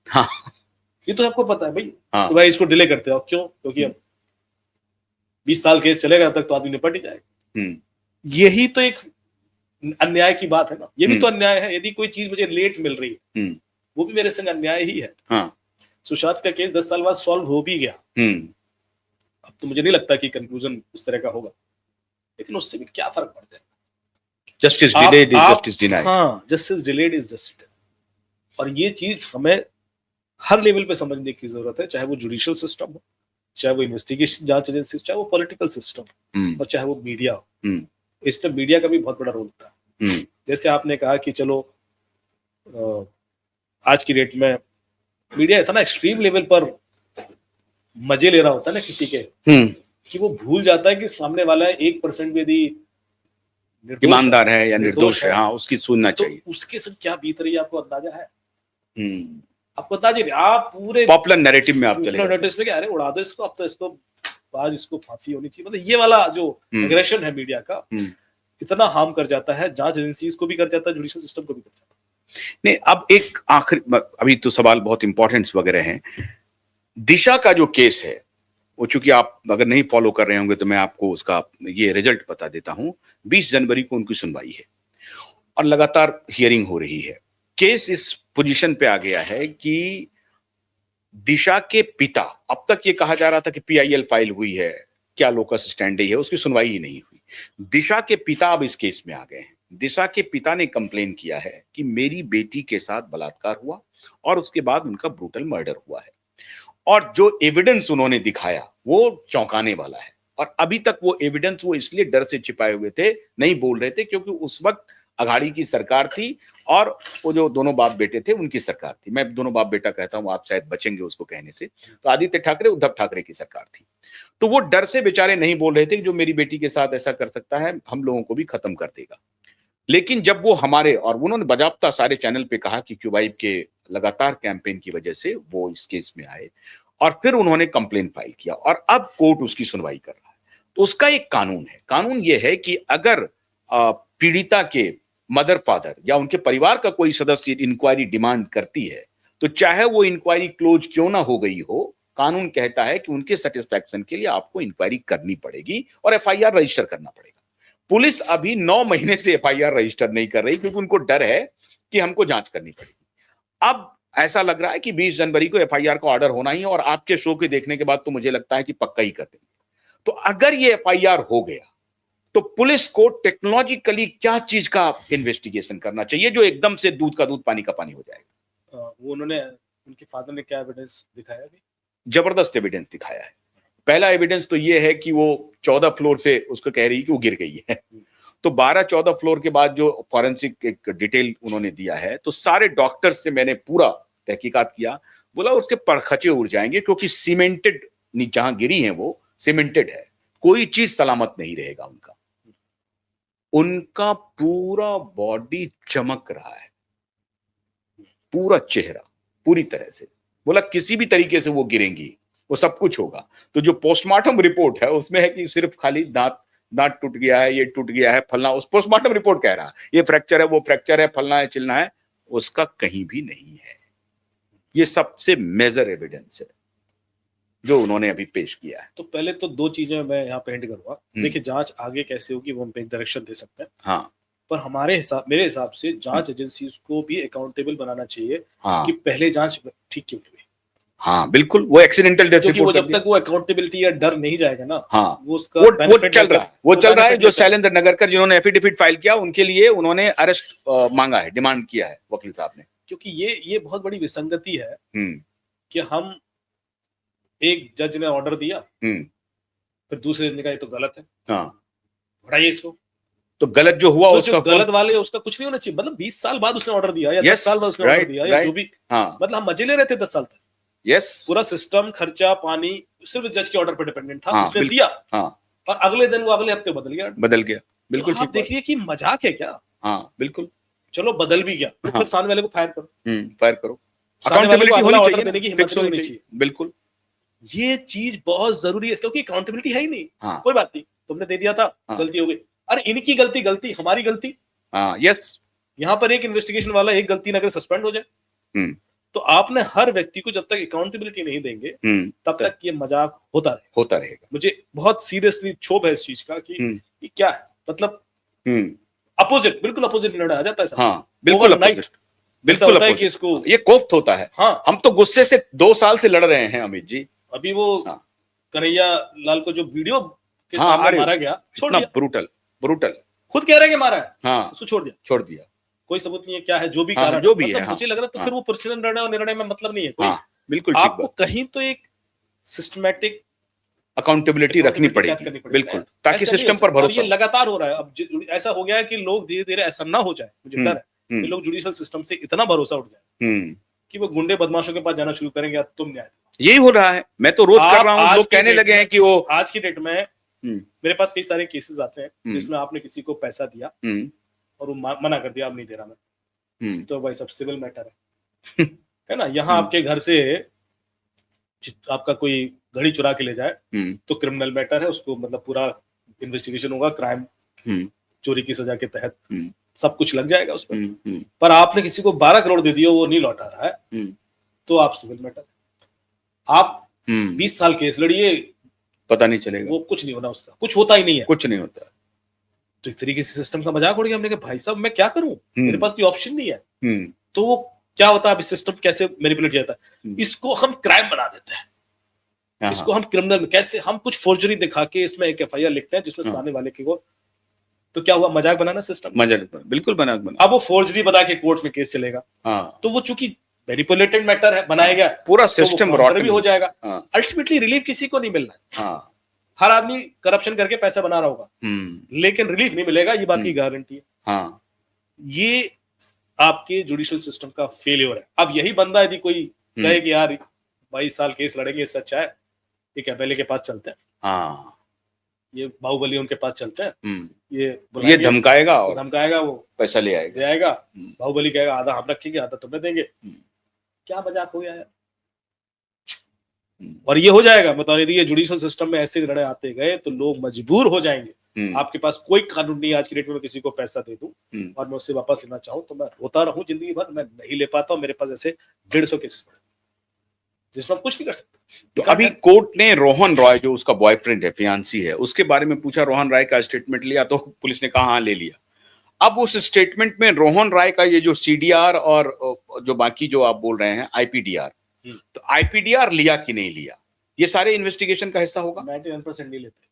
हाँ, ये तो आपको पता है भाई। हाँ। तो भाई इसको डिले करते हो क्यों? क्योंकि अब 20 साल केस चलेगा तब तक तो आदमी निपट ही जाएगा। यही तो एक अन्याय की बात है ना, ये भी तो अन्याय है। यदि कोई चीज मुझे लेट मिल रही है वो भी मेरे संग अन्याय ही है। हाँ। सुशांत का केस 10 साल बाद सॉल्व हो भी गया, अब तो मुझे नहीं लगता कि कंक्लूजन उस तरह का होगा, लेकिन उससे भी क्या फर्क पड़ जाएगा। Justice delayed is justice denied. हाँ, जस्टिस डिलेड इज जस्टिस। और ये चीज हमें हर लेवल पे समझने की जरूरत है, चाहे वो जुडिशियल सिस्टम हो, चाहे वो इन्वेस्टिगेशन जांच एजेंसी, चाहे वो पॉलिटिकल सिस्टम और चाहे वो मीडिया हो। इस पर मीडिया का भी बहुत बड़ा रोल होता है। जैसे आपने कहा कि चलो आज की डेट में मीडिया इतना एक्सट्रीम लेवल पर मजे ले रहा होता है ना किसी के, कि वो भूल जाता है कि सामने वाला 1% भी यदि ईमानदार है या निर्दोष है, हाँ, उसकी सुनना तो चाहिए। उसके संग क्या बीत रही है आपको अंदाजा है? आपको अंदाजा नहीं, आप पूरे पॉपुलर नैरेटिव में आप चले नोटिस में क्या, अरे उड़ा दो इसको, अब तो इसको आज इसको फांसी होनी चाहिए। मतलब ये वाला जो एग्रेशन है मीडिया का इतना हार्म कर जाता है, जांच एजेंसीज को भी कर जाता है, जुडिशियल सिस्टम को भी कर जाता है। नहीं, अब एक आखिरी, अभी तो सवाल बहुत इंपॉर्टेंट वगैरह हैं। दिशा का जो केस है वो, चूंकि आप अगर नहीं फॉलो कर रहे होंगे तो मैं आपको उसका ये रिजल्ट बता देता हूं। 20 जनवरी को उनकी सुनवाई है और लगातार हियरिंग हो रही है। केस इस पोजीशन पे आ गया है कि दिशा के पिता, अब तक ये कहा जा रहा था कि PIL फाइल हुई है, क्या लोकस स्टैंडी है, उसकी सुनवाई ही नहीं हुई। दिशा के पिता अब इस केस में आ गए हैं। दिशा के पिता ने कंप्लेन किया है कि मेरी बेटी के साथ बलात्कार हुआ और उसके बाद उनका ब्रूटल मर्डर हुआ है, और जो एविडेंस उन्होंने दिखाया वो चौंकाने वाला है। और अभी तक वो एविडेंस वो इसलिए डर से छिपाए हुए थे, नहीं बोल रहे थे, क्योंकि उस वक्त अघाड़ी की सरकार थी और वो जो दोनों बाप बेटे थे उनकी सरकार थी। मैं दोनों बाप बेटा कहता हूं, आप शायद बचेंगे उसको कहने से, तो आदित्य ठाकरे उद्धव ठाकरे की सरकार थी। तो वो डर से बेचारे नहीं बोल रहे थे कि जो मेरी बेटी के साथ ऐसा कर सकता है हम लोगों को भी खत्म कर देगा। लेकिन जब वो हमारे, और उन्होंने बजाबता सारे चैनल पे कहा कि क्यूबाइब के लगातार कैंपेन की वजह से वो इस केस में आए, और फिर उन्होंने कंप्लेन फाइल किया और अब कोर्ट उसकी सुनवाई कर रहा है। तो उसका एक कानून है। कानून ये है कि अगर पीड़िता के मदर फादर या उनके परिवार का कोई सदस्य इंक्वायरी डिमांड करती है, तो चाहे वो इंक्वायरी क्लोज क्यों ना हो गई हो, कानून कहता है कि उनके सेटिस्फैक्शन के लिए आपको इंक्वायरी करनी पड़ेगी और FIR रजिस्टर करना पड़ेगा। पुलिस अभी 9 महीने से FIR रजिस्टर नहीं कर रही, क्योंकि उनको डर है कि हमको जांच करनी पड़ेगी। अब ऐसा लग रहा है कि 20 जनवरी को FIR का ऑर्डर होना ही, और आपके शो के देखने के बाद तो मुझे लगता है कि पक्का ही कर देंगे। तो अगर ये FIR हो गया तो पुलिस को टेक्नोलॉजिकली क्या चीज का इन्वेस्टिगेशन करना चाहिए जो एकदम से दूध का दूध पानी का पानी हो जाएगा? वो उन्होंने, उनके फादर ने क्या एविडेंस दिखाया? भी जबरदस्त एविडेंस दिखाया है। पहला एविडेंस तो ये है कि वो 14 फ्लोर से उसको कह रही है कि वो गिर गई है। तो 12-14 फ्लोर के बाद जो फॉरेंसिक एक डिटेल उन्होंने दिया है, तो सारे डॉक्टर्स से मैंने पूरा तहकीकात किया, बोला उसके परखचे उड़ जाएंगे, क्योंकि सीमेंटेड, जहां गिरी है वो सीमेंटेड है, कोई चीज सलामत नहीं रहेगा उनका। उनका पूरा बॉडी चमक रहा है, पूरा चेहरा पूरी तरह से, बोला किसी भी तरीके से वो गिरेंगी, वो सब कुछ होगा। तो जो पोस्टमार्टम रिपोर्ट है उसमें है कि सिर्फ खाली दांत टूट गया है, ये टूट गया है, फलना, उस पोस्टमार्टम रिपोर्ट कह रहा है ये फ्रैक्चर है, वो फ्रैक्चर है, फलना है, चिलना है, उसका कहीं भी नहीं है। ये सबसे मेजर एविडेंस है जो उन्होंने अभी पेश किया है। तो पहले तो 2 चीजें मैं यहाँ पे हिंट करूंगा। देखिए, जांच आगे कैसे होगी वो हम एक डायरेक्शन दे सकते हैं, हाँ, पर मेरे हिसाब से जांच एजेंसीज को भी अकाउंटेबल बनाना चाहिए, हाँ, कि पहले जांच ठीक क्यों नहीं हुई। हाँ बिल्कुल, वो एक्सीडेंटल डेथ रिपोर्ट, वो जब तक वो अकाउंटेबिलिटी या डर नहीं जाएगा ना, हाँ, वो उसका वो चल रहा है। जो शैलेंद्र नगरकर जिन्होंने एफिडेविट फाइल किया, उनके लिए उन्होंने अरेस्ट मांगा है, डिमांड किया है वकील साहब ने। क्योंकि ये बहुत बड़ी विसंगति है कि हम, एक जज ने ऑर्डर दिया, फिर दूसरे जज ने कहा ये तो गलत है, हाँ, हटाइए इसको। तो गलत जो हुआ, तो उसका जो गलत वाले उसका कुछ नहीं होना चाहिए। मतलब 20 साल बाद उसने ऑर्डर दिया या 10 साल बाद उसने ऑर्डर दिया या जो भी, मतलब हम मजे ले रहे थे 10 साल तक। पूरा सिस्टम, खर्चा पानी सिर्फ जज के ऑर्डर पर डिपेंडेंट था। उसने दिया और अगले दिन वो अगले हफ्ते बदल गया। बिल्कुल, आप देखिए कि मजाक है क्या? हाँ बिल्कुल, चलो बदल भी गया तो फिर सामने वाले को फायर करो, अकाउंटेबिलिटी होनी चाहिए, देने की हिम्मत होनी चाहिए। बिल्कुल, ये चीज बहुत जरूरी है, क्योंकि अकाउंटेबिलिटी है ही नहीं। कोई बात नहीं, तुमने दे दिया था, गलती हो गई, अरे इनकी गलती हमारी गलती। यस, यहाँ पर एक इन्वेस्टिगेशन वाला एक गलती ना करे, सस्पेंड हो जाए। तो आपने हर व्यक्ति को जब तक अकाउंटेबिलिटी नहीं देंगे तब तक ये मजाक होता रहेगा। मुझे बहुत सीरियसली क्षोभ है इस चीज का कि ये क्या है, मतलब अपोजिट, बिल्कुल अपोजिट निर्णय आ जाता है। हाँ, बिल्कुल अपोजिट, बिल्कुल होता है कि इसको ये कोफ्त होता है। हाँ, हम तो गुस्से से 2 साल से लड़ रहे हैं अमित जी। अभी वो कन्हैया लाल को जो वीडियो के सामने मारा गया, छोड़ दिया। ब्रूटल खुद कह रहे हैं कि मारा है। हाँ, उसको छोड़ दिया। कोई सबूत नहीं है, क्या है, जो भी कारण जो भी है, मुझे लग रहा है तो फिर वो पर्सनल निर्णय और निर्णय में मतलब नहीं है कोई। बिल्कुल, आपको कहीं तो एक सिस्टमेटिक अकाउंटेबिलिटी रखनी पड़ेगी, बिल्कुल, ताकि सिस्टम पर भरोसा। ये लगातार हो रहा है। अब ऐसा हो गया है कि लोग धीरे धीरे, ऐसा ना हो जाए, मुझे डर है कि लोग जुडिशियल सिस्टम से इतना भरोसा उठ जाए कि वो गुंडे बदमाशों के पास जाना शुरू करेंगे, यार तुम न्याय दो। यही हो रहा है, मैं तो रोज कर रहा हूँ। लोग कहने लगे हैं कि वो आज की डेट में मेरे पास कई सारे केसेस आते हैं जिसमें आपने किसी को पैसा दिया और वो मना कर दिया, अब नहीं दे रहा मैं, तो भाई सब सिविल मैटर है ना। यहाँ आपके घर से आपका कोई घड़ी चुरा के ले जाए तो क्रिमिनल मैटर है, उसको मतलब पूरा इन्वेस्टिगेशन होगा, क्राइम चोरी की सजा के तहत सब कुछ लग जाएगा उस पर आपने किसी को 12 करोड़ दे दिया, वो नहीं लौटा रहा है, तो आप सिविल मैटर, आप 20 साल केस लड़िए, पता नहीं चलेगा, वो कुछ नहीं होना, उसका कुछ होता ही नहीं है, कुछ नहीं होता। तो एक तरीके से सिस्टम का मजाक उड़ गया। हमने कहा भाई साहब मैं क्या करूं, मेरे पास कोई ऑप्शन नहीं है। तो वो क्या होता है, अब सिस्टम कैसे मैनिपुलेट जाता है, इसको हम क्राइम बना देते हैं, इसको हम क्रिमिनल में, कैसे हम कुछ फोर्जरी दिखा के इसमें एक एफआईआर लिखते हैं जिसमें सामने वाले की को, तो क्या हुआ, मजाक बनाना सिस्टम, मजाक, बिल्कुल मजाक बना। अब वो फोर्जरी बना के कोर्ट में केस चलेगा, तो वो चूंकि मैनिपुलेटेड मैटर है, बनाया गया, पूरा सिस्टम रॉट भी हो जाएगा। अल्टीमेटली रिलीफ किसी को नहीं मिलना है। हर आदमी करप्शन करके पैसा बना रहा होगा, लेकिन रिलीफ नहीं मिलेगा, ये बात की गारंटी है। ये आपके जुडिशियल सिस्टम का फेलियर है। अब यही बंदा यदि कोई कहे कि यार 22 साल केस लड़ेंगे, सच है, एक एमएलए के पास चलते हैं, ये बाहुबली उनके पास चलते हैं, ये धमकाएगा वो पैसा ले आएगा, बाहुबली कहेगा आधा हम रखेंगे आधा तुम्हें देंगे, क्या मजाक हो गया यार। और ये हो जाएगा, मतलब यदि ये जुडिशियल सिस्टम में ऐसे निर्णय आते गए तो लोग मजबूर हो जाएंगे। आपके पास कोई कानून नहीं आज की डेट में, मैं किसी को पैसा दे दूं और मैं उससे वापस लेना चाहूं तो मैं रोता रहूं जिंदगी भर, मैं नहीं ले पाता हूं। मेरे पास ऐसे 150 केसेस पड़े जिसमें हम कुछ नहीं कर सकते। तो अभी कोर्ट ने रोहन रॉय, जो उसका बॉयफ्रेंड है, फियांसी है, उसके बारे में पूछा, रोहन रॉय का स्टेटमेंट लिया, तो पुलिस ने कहा हाँ ले लिया। अब उस स्टेटमेंट में रोहन रॉय का ये जो सीडीआर और जो बाकी जो आप बोल रहे हैं आईपीडीआर, तो आईपीडीआर लिया कि नहीं लिया, ये सारे इन्वेस्टिगेशन का हिस्सा होगा। 99% नहीं लेते,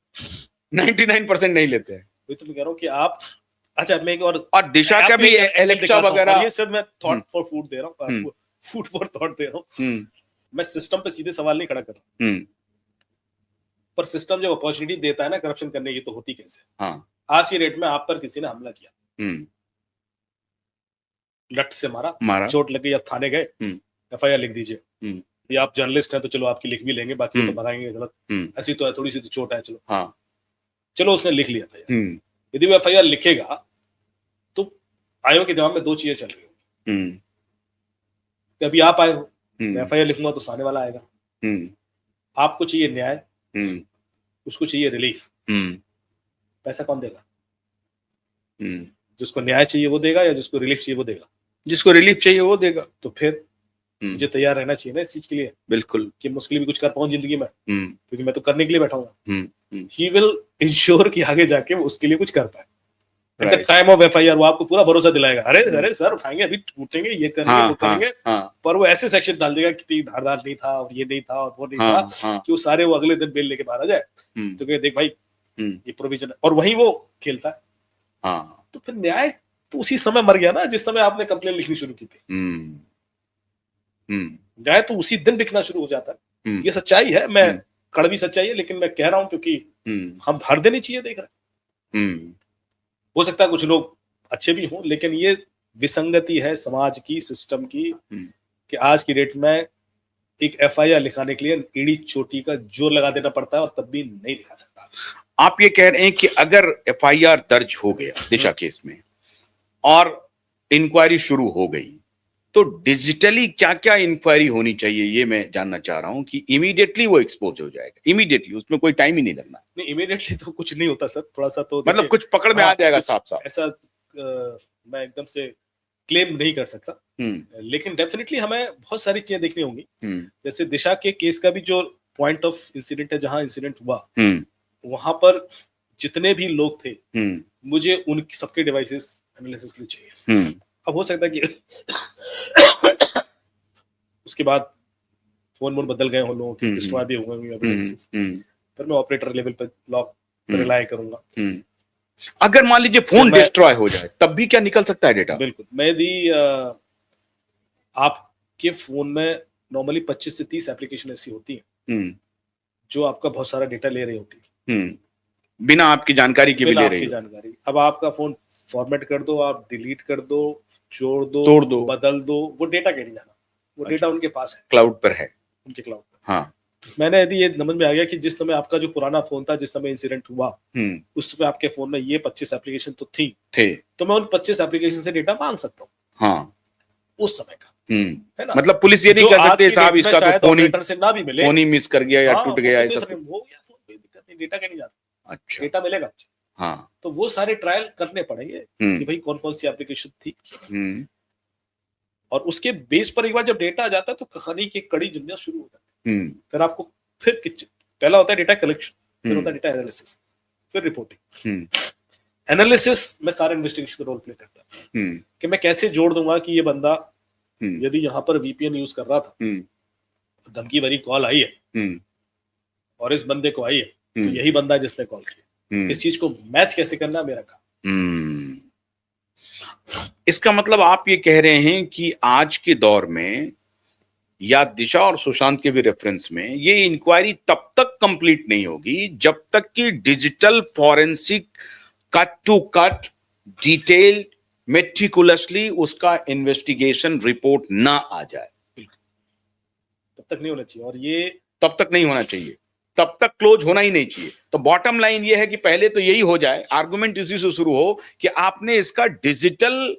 99% नहीं लेते हैं। वही तो मैं कह रहा हूँ कि आप, अच्छा मैं एक और दिशा का भी एलेक्सा वगैरह, ये सब मैं थॉट फॉर फूड दे रहा हूँ, फूड फॉर थॉट दे रहा हूँ। मैं सिस्टम पे सीधे सवाल नहीं खड़ा कर रहा हूँ, पर सिस्टम जो अपॉर्चुनिटी देता है ना करप्शन करने की, तो होती कैसे। आज की रेट में आप पर किसी ने हमला किया, लट से मारा, चोट लगी, आप थाने गए, एफआईआर लिख दीजिए, या आप जर्नलिस्ट हैं तो चलो आपकी लिख भी लेंगे, बाकी तो भगाएंगे, गलत ऐसी तो है, थोड़ी सी तो चोट है, चलो उसने लिख लिया था। यदि वो एफआईआर लिखेगा तो आयोग के दिमाग में 2 चीजें चल रही होंगी, अभी आप आए हो, मैं एफआईआर लिखूंगा तो सामने वाला आएगा, आपको चाहिए न्याय, उसको चाहिए रिलीफ, पैसा कौन देगा, जिसको न्याय चाहिए वो देगा या जिसको रिलीफ चाहिए वो देगा, जिसको रिलीफ चाहिए वो देगा। तो फिर मुझे तैयार रहना चाहिए ना इस चीज के लिए, बिल्कुल, कि मुश्किल भी कुछ कर पाऊं जिंदगी में, क्योंकि मैं तो करने के लिए बैठा हूँ। ही विल इंश्योर कि आगे जाके वो उसके लिए कुछ कर पाए। At the time of FIR वो आपको पूरा भरोसा दिलाएगा, अरे सर उठाएंगे, अभी टूटेंगे, ये करेंगे, वो करेंगे, पर वो ऐसे सेक्शन डाल देगा कि धारदार नहीं था और ये नहीं था और वो नहीं था, कि वो सारे वो अगले दिन बेल लेके बाहर आ जाए, तो कहे देख भाई ये प्रोविजन, और वही वो खेलता है। तो फिर न्याय तो उसी समय मर गया ना जिस समय आपने कंप्लेन लिखनी शुरू की थी। न्याय तो उसी दिन बिकना शुरू हो जाता है। ये सच्चाई है, मैं कड़वी सच्चाई है, लेकिन मैं कह रहा हूं क्योंकि हम हर दिन ही चीजें देख रहे हैं। हो सकता है कुछ लोग अच्छे भी हों, लेकिन ये विसंगति है समाज की, सिस्टम की, कि आज की डेट में एक एफआईआर लिखाने के लिए ईड़ी चोटी का जोर लगा देना पड़ता है और तब भी नहीं लिखा सकता। आप ये कह रहे हैं कि अगर एफआईआर दर्ज हो गया दिशा केस में और इंक्वायरी शुरू हो गई, तो डिजिटली क्या क्या इंक्वायरी होनी चाहिए, ये मैं जानना चाह रहा हूं, कि इमीडिएटली वो एक्सपोज हो जाएगा, इमीडिएटली, उसमें कोई टाइम ही नहीं लगना। नहीं, इमीडिएटली तो कुछ नहीं होता सर, थोड़ा सा तो मतलब कुछ पकड़ में आ जाएगा साफ साफ। ऐसा मैं एकदम से क्लेम नहीं कर सकता, लेकिन डेफिनेटली हमें बहुत सारी चीजें देखनी होंगी। जैसे दिशा के केस का भी जो पॉइंट ऑफ इंसिडेंट है, जहां इंसिडेंट हुआ वहां पर जितने भी लोग थे, मुझे उनकी सबके डिवाइसेस एनालिसिस के लिए चाहिए। अब हो सकता है कि उसके बाद फोन वोन बदल गए हो लोगों के, डिस्ट्रॉय भी हो गए एविडेंसेस, फिर मैं ऑपरेटर लेवल पर लॉक पर रिलाय करूंगा। अगर मान लीजिए फोन डिस्ट्रॉय हो जाए तब भी क्या निकल सकता है डेटा? बिल्कुल। मैं यदि आपके फोन में नॉर्मली 25 से 30 एप्लीकेशन ऐसी होती हैं जो आपका बहुत सारा डेटा ले रही होती है, बिना आपकी जानकारी के भी ले रही है। जानकारी। अब आपका फोन फॉर्मेट कर दो, आप डिलीट कर दो, जोड़ दो, तोड़ दो, बदल दो, वो डेटा कहीं नहीं जाना, वो डेटा उनके पास है, क्लाउड पर है, उनके क्लाउड पर। हाँ। मैंने यदि ये समझ में आ गया कि जिस समय आपका जो पुराना फोन था, जिस समय इंसिडेंट हुआ, उस समय आपके फोन में ये 25 एप्लीकेशन तो थे, तो मैं उन 25 एप्लीकेशन से डेटा मांग सकता हूँ, हाँ, उस समय का, है ना। मतलब पुलिस ये नहीं कर सकते साहब इसका तो ऑपरेटर से ना भी मिले, फोन ही मिस कर गया या टूट गया, ऐसा हो गया, फोन कोई दिक्कत नहीं, डेटा कहीं नहीं जाता। अच्छा, डेटा मिलेगा। हाँ, तो वो सारे ट्रायल करने पड़ेंगे कि भाई कौन कौन सी एप्लीकेशन थी, और उसके बेस पर एक बार जब डेटा आ जाता है तो कहानी की कड़ी जुड़ना शुरू हो जाती है। फिर आपको फिर पहला होता है डेटा कलेक्शन, फिर होता है डेटा एनालिसिस, फिर रिपोर्टिंग। एनालिसिस में सारे इन्वेस्टिगेशन का रोल प्ले करता है कि मैं कैसे जोड़ दूंगा कि ये बंदा यदि यहाँ पर वीपीएन यूज कर रहा था, धमकी भरी कॉल आई है और इस बंदे को आई है, तो यही बंदा है जिसने कॉल किया। इस चीज को मैच कैसे करना मेरा काम। इसका मतलब आप ये कह रहे हैं कि आज के दौर में या दिशा और सुशांत के भी रेफरेंस में ये इंक्वायरी तब तक कंप्लीट नहीं होगी जब तक कि digital forensic cut to cut detail meticulously उसका इन्वेस्टिगेशन रिपोर्ट ना आ जाए। तब तक नहीं होना चाहिए, और ये तब तक नहीं होना चाहिए, तब तक क्लोज होना ही नहीं चाहिए। तो बॉटम लाइन ये है कि पहले तो यही हो जाए, आर्गुमेंट इसी से शुरू हो कि आपने इसका डिजिटल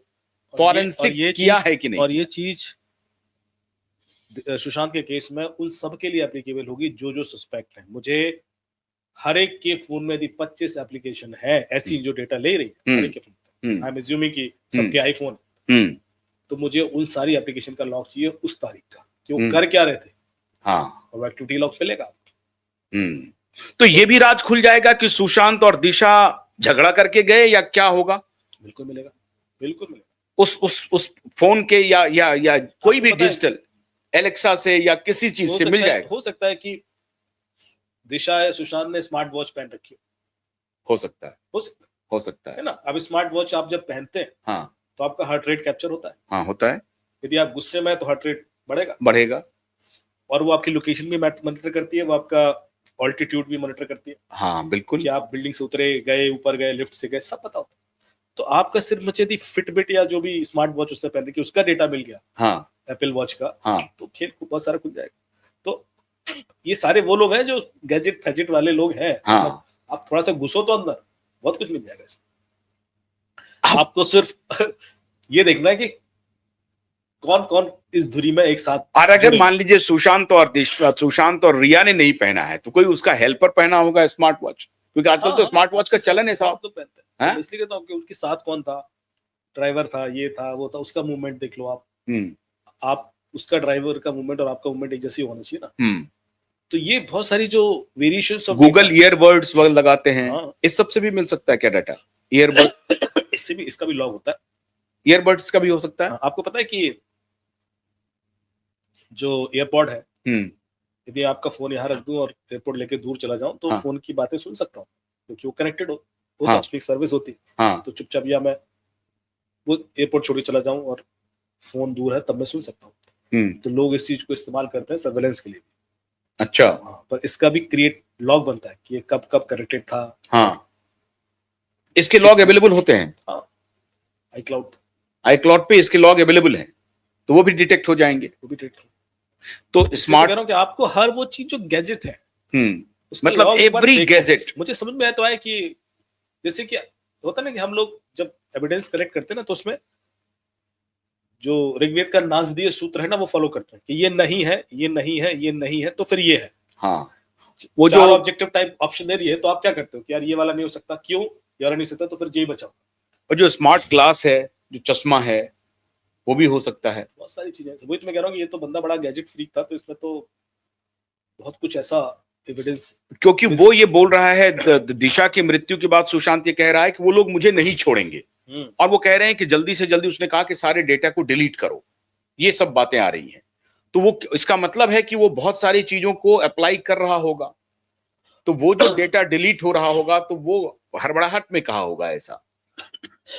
फॉरेंसिक किया है कि नहीं। और ये चीज सुशांत के केस में उन सब के लिए एप्लीकेबल होगी जो जो सस्पेक्ट है। मुझे हर एक के फोन में यदि 25 एप्लीकेशन है ऐसी जो डेटा ले रही है, हर एक के फोन, आई एम अज्यूमिंग कि सबके आईफोन, तो मुझे उन सारी एप्लीकेशन का लॉग चाहिए उस तारीख का कि वो कर क्या रहे थे, हाँ, और एक्टिविटी लॉग मिलेगा। तो ये भी राज खुल जाएगा कि सुशांत और दिशा झगड़ा करके गए या क्या होगा। बिल्कुल मिलेगा, बिल्कुल मिलेगा। उस फोन के या कोई भी डिजिटल एलेक्सा से या किसी चीज से मिल जाएगा। हो सकता है कि दिशा या सुशांत ने स्मार्ट वॉच पहन रखी हो सकता है, हो सकता है ना। अब स्मार्ट वॉच आप जब पहनते हैं, हाँ, तो आपका हार्ट रेट कैप्चर होता है, हाँ, होता है। यदि आप गुस्से में तो हार्ट रेट बढ़ेगा, और वो आपकी लोकेशन भी मॉनिटर करती है, वो आपका ऑल्टीट्यूड भी मॉनिटर करती है। हाँ, बिल्कुल, कि आप बिल्डिंग से उतरे, गए, ऊपर गए, लिफ्ट से गए, सब पता होता है। तो आपका सिर्फ मुझे यदि फिटबिट या जो भी स्मार्ट वॉच उसने पहन रखी उसका डेटा मिल गया, हाँ, एप्पल वॉच का, हाँ, तो खेल बहुत सारा खुल जाएगा। तो ये सारे वो लोग हैं जो गैजेट फैजेट वाले लोग हैं, हाँ, आप थोड़ा सा घुसो तो अंदर बहुत कुछ मिल जाएगा इसमें। आपको सिर्फ ये देखना है कि कौन कौन इस धुरी में एक साथ। और अगर मान लीजिए सुशांत और रिया ने नहीं पहना है तो कोई उसका हेल्पर पहना होगा स्मार्ट वॉच, क्योंकि आजकल तो स्मार्ट वॉच का चलन है साहब। लोग पहनते हैं, इसलिए कहता हूं कि उनके साथ कौन था, ड्राइवर था, ये था, वो था, उसका मूवमेंट देख लो आप उसका ड्राइवर का मूवमेंट और आपका मूवमेंट एक जैसी होना चाहिए ना। तो ये बहुत सारी जो वेरिएशंस ऑफ गूगल ईयरबड्स वगैरह लगाते हैं, इस सब से भी मिल सकता है क्या डाटा? ईयरबड इससे भी, इसका भी लॉग होता है, ईयरबड्स का भी हो सकता है। आपको पता है कि जो एयरपॉड है, यदि आपका फोन यहाँ रख दूं और एयरपोर्ट लेके दूर चला जाऊं तो फोन की बातें सुन सकता हूँ, क्योंकि वो कनेक्टेड हो, वो स्पीक सर्विस होती है। तो चुपचाप या मैं वो एयरपोर्ट छोड़ के चला जाऊं और फोन दूर है तब मैं सुन सकता हूँ। तो लोग इस चीज को इस्तेमाल करते हैं सर्वेलेंस के लिए। अच्छा, पर इसका भी क्रिएट लॉग बनता है कि ये कब कब कनेक्टेड था। हाँ, इसके लॉग अवेलेबल होते हैं। iCloud पे इसके लॉग अवेलेबल हैं, तो वो भी डिटेक्ट हो जाएंगे, वो भी डिटेक्ट। तो स्मार्ट कह रहा हूं कि आपको हर वो चीज जो गैजेट है, मतलब एवरी गैजेट, मुझे समझ में आया तो है कि जैसे कि होता ना कि हम लोग जब एविडेंस कलेक्ट करते हैं ना, तो उसमें जो ऋग्वेद का नासदीय सूत्र है ना, वो फॉलो करते हैं कि ये नहीं है, ये नहीं है, ये नहीं है, तो फिर ये है। हाँ, वो जो ऑब्जेक्टिव टाइप ऑप्शन दे रही है, तो आप क्या करते हो कि यार ये वाला नहीं हो सकता, क्यों, ये वाला नहीं हो सकता, तो फिर ये बचाओ। और जो स्मार्ट ग्लास है, जो चश्मा है, वो भी हो सकता है। बहुत सारी चीजें, वही तो मैं कह रहा हूँ कि ये तो बंदा बड़ा गैजेट फ्रीक था, तो इसमें तो बहुत कुछ ऐसा एविडेंस। क्योंकि वो ये बोल रहा है दिशा की मृत्यु के बाद सुशांत ये कह रहा है कि वो लोग मुझे नहीं छोड़ेंगे, और वो कह रहे हैं कि जल्दी से जल्दी, उसने कहा कि सारे डेटा को डिलीट करो, ये सब बातें आ रही हैं। तो वो, इसका मतलब है कि वो बहुत सारी चीजों को अप्लाई कर रहा होगा, तो वो जो डेटा डिलीट हो रहा होगा तो वो हड़बड़ाहट में कहा होगा ऐसा।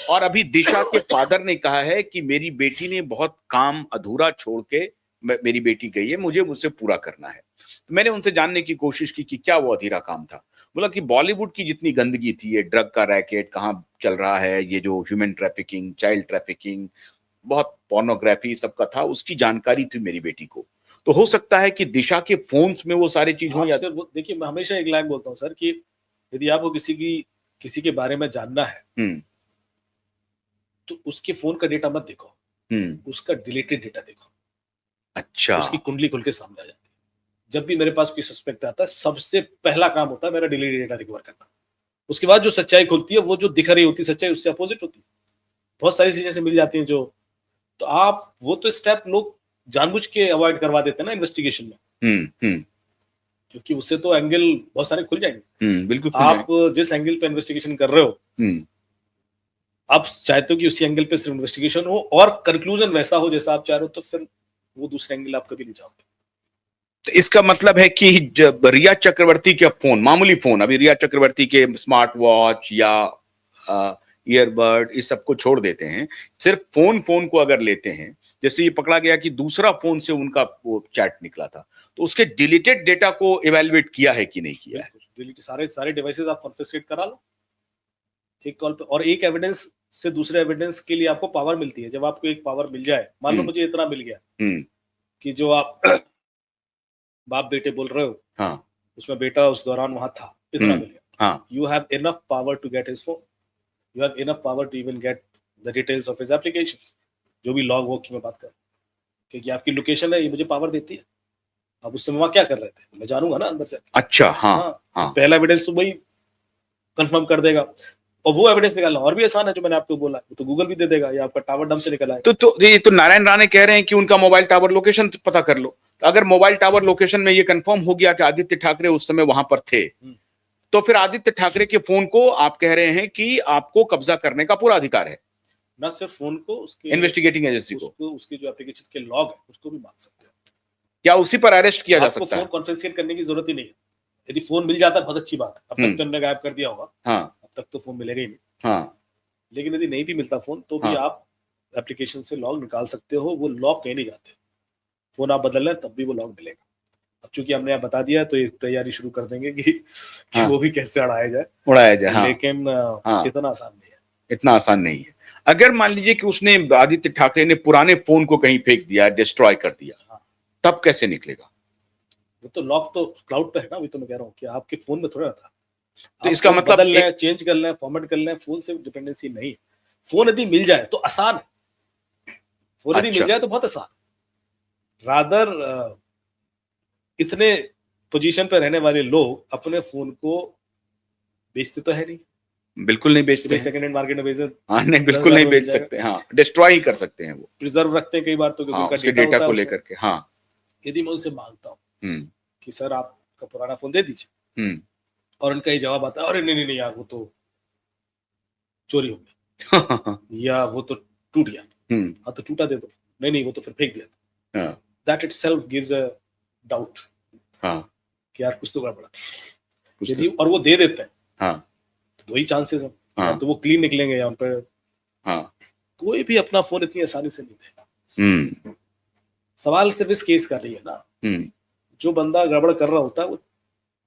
और अभी दिशा के फादर ने कहा है कि मेरी बेटी ने बहुत काम अधूरा छोड़ के मेरी बेटी गई है, मुझे मुझसे पूरा करना है। तो मैंने उनसे जानने की कोशिश की कि क्या वो अधूरा काम था। बोला कि बॉलीवुड की जितनी गंदगी थी, ये ड्रग का रैकेट कहाँ चल रहा है, ये जो ह्यूमन ट्रैफिकिंग, चाइल्ड ट्रैफिकिंग, बहुत पोर्नोग्राफी सबका था, उसकी जानकारी थी मेरी बेटी को। तो हो सकता है कि दिशा के फोन्स में वो सारी चीज हो। या देखिए, मैं हमेशा एक लाइन बोलता हूँ सर कि यदि आपको किसी के बारे में जानना है तो उसके फोन का डेटा मत देखो, उसका डिलीटेड डेटा देखो। अच्छा, उसकी कुंडली खुल के सामने आ जाती है। जब भी मेरे पास कोई सस्पेक्ट आता है, सबसे पहला काम होता है मेरा डिलीटेड डेटा रिकवर करना। उसके बाद जो सच्चाई खुलती है, वो जो दिख रही होती है सच्चाई, उससे अपोजिट होती है। बहुत सारी चीजें से मिल जाती हैं जो, तो आप वो तो स्टेप लोग जानबूझ के अवॉइड करवा देते हैं ना इन्वेस्टिगेशन में, क्योंकि उससे तो एंगल बहुत सारे खुल जाएंगे। बिल्कुल आप जिस एंगल पे इन्वेस्टिगेशन कर रहे हो, आप चाहते हो कि उसी एंगल पे सिर्फ इन्वेस्टिगेशन हो और कंक्लूजन वैसा हो जैसा आप चाह रहे हो, तो फिर वो दूसरे एंगल आप कभी नहीं जाओगे। तो इसका मतलब है कि जब रिया चक्रवर्ती के फोन, मामूली फोन, अभी रिया चक्रवर्ती के स्मार्ट वॉच या ईयरबड, इस सब को छोड़ देते हैं, सिर्फ फोन को अगर लेते हैं, जैसे ये पकड़ा गया कि दूसरा फोन से उनका वो चैट निकला था, तो उसके डिलीटेड डेटा को इवेलुएट किया है कि नहीं किया है? डिलीट सारे डिवाइसेस आप कॉन्फिस्केट करा लो एक कॉल पे, और एक एविडेंस से दूसरे एविडेंस के लिए आपको पावर मिलती है। जब आपको एक पावर मिल जाए, मान लो मुझे इतना मिल गया कि जो आप बाप बेटे बोल रहे हो, हाँ, उसमें बेटा उस दौरान वहां था, इतना मिल गया, हाँ, you have enough power to get his phone, you have enough power to even get the details of his applications, जो भी लॉग वॉग की मैं बात कर रहा हूं, क्योंकि आपकी लोकेशन है, ये मुझे पावर देती है। अब उस समय वहां क्या कर रहे थे, मैं जानूंगा ना अंदर से। अच्छा, हाँ, हाँ, पहला एविडेंस तो वही कंफर्म कर देगा, और वो एविडेंस निकालना और भी आसान है, जो मैंने आपको बोला, तो गूगल भी दे देगा, या आपका टावर डम से निकला है। तो ये तो नारायण राणे कह रहे हैं कि उनका मोबाइल टावर लोकेशन पता कर लो। तो अगर मोबाइल टावर लोकेशन में ये कंफर्म हो गया कि आदित्य ठाकरे उस समय वहां पर थे, तो फिर आदित्य ठाकरे के फोन को आप कह रहे हैं कि आपको कब्जा करने का पूरा अधिकार है। ना सिर्फ फोन को, उसके इन्वेस्टिगेटिंग एजेंसी को उसके जो एप्लीकेशन के लॉग है उसको भी मांग सकते हैं, क्या उसी पर अरेस्ट किया जा सकता है। फोन कॉन्फिस्केट करने की जरूरत ही नहीं है। यदि फोन मिल जाता है बहुत अच्छी बात है, अब तक तो उन्होंने गायब कर दिया होगा, हाँ, अब तक तो फोन मिलेगा ही नहीं, हाँ, लेकिन यदि नहीं भी मिलता फोन, तो भी आप एप्लीकेशन से लॉग निकाल सकते हो, वो लॉग कहीं नहीं जाते। फोन आप बदल लें तब भी वो लॉग मिलेगा। अब चूंकि हमने यहाँ बता दिया, तो ये तैयारी शुरू कर देंगे कि वो भी कैसे उड़ाया जाए, हाँ, लेकिन इतना आसान नहीं है, इतना आसान नहीं है। अगर मान लीजिए कि उसने, आदित्य ठाकरे ने पुराने फोन को कहीं फेंक दिया, डिस्ट्रॉय कर दिया, तब कैसे निकलेगा? वो तो लॉक तो क्लाउड पे है ना, वही तो मैं कह रहा हूँ कि आपके फोन में थोड़ा था। तो इसका मतलब बदल लें, चेंज कर लें, फॉर्मेट कर लें, फोन से डिपेंडेंसी नहीं है। फोन यदि मिल जाए तो आसान है, फोन यदि मिल जाए तो बहुत आसान। रादर इतने पोजीशन पे रहने वाले लोग अपने फोन को बेचते तो है नहीं, बिल्कुल नहीं बेचते, सेकंड हैंड मार्केट में बेच देते, हाँ, नहीं, बिल्कुल नहीं बेच सकते, हाँ, डिस्ट्रॉय ही कर सकते हैं, वो प्रिजर्व रखते हैं कई बार, तो हाँ, उसके डेटा को लेकर के, हाँ। यदि मैं उनसे मांगता हूँ कि सर आपका पुराना फोन दे दीजिए, और उनका ये जवाब आता है, अरे नहीं नहीं यार, वो तो चोरी हो गया या वो तो टूट गया, हाँ तो टूटा दे दो, नहीं वो तो फिर फेंक दिया, that itself gives a doubt, हाँ, कि यार कुछ तो गड़बड़ा। यदि और वो दे देते हैं, हाँ, तो दो ही चांसेस हैं, हाँ, तो वो क्लीन निकलेंगे या उन पर, हाँ, कोई भी अपना फोन इतनी आसानी से नहीं देगा। सवाल सिर्फ इस केस का नहीं है ना, जो बंदा गड़बड़ कर रहा होता है वो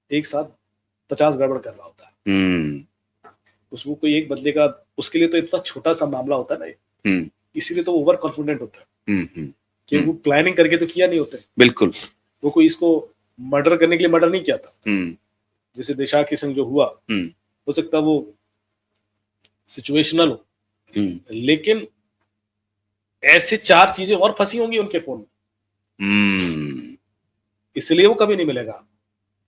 एक साथ 50 गड़बड़ कर रहा होता है, उसको कोई एक बंदे का, उसके लिए तो इतना छोटा सा मामला होता है ना, इसीलिए तो ओवर कॉन्फिडेंट होता है कि वो प्लानिंग करके तो किया नहीं होता है, बिल्कुल, वो कोई इसको मर्डर करने के लिए मर्डर नहीं किया था, जैसे दिशा के संग जो हुआ, हो सकता है वो सिचुएशनल हो, लेकिन ऐसे 4 चीजें और फंसी होंगी उनके फोन में, इसलिए वो कभी नहीं मिलेगा,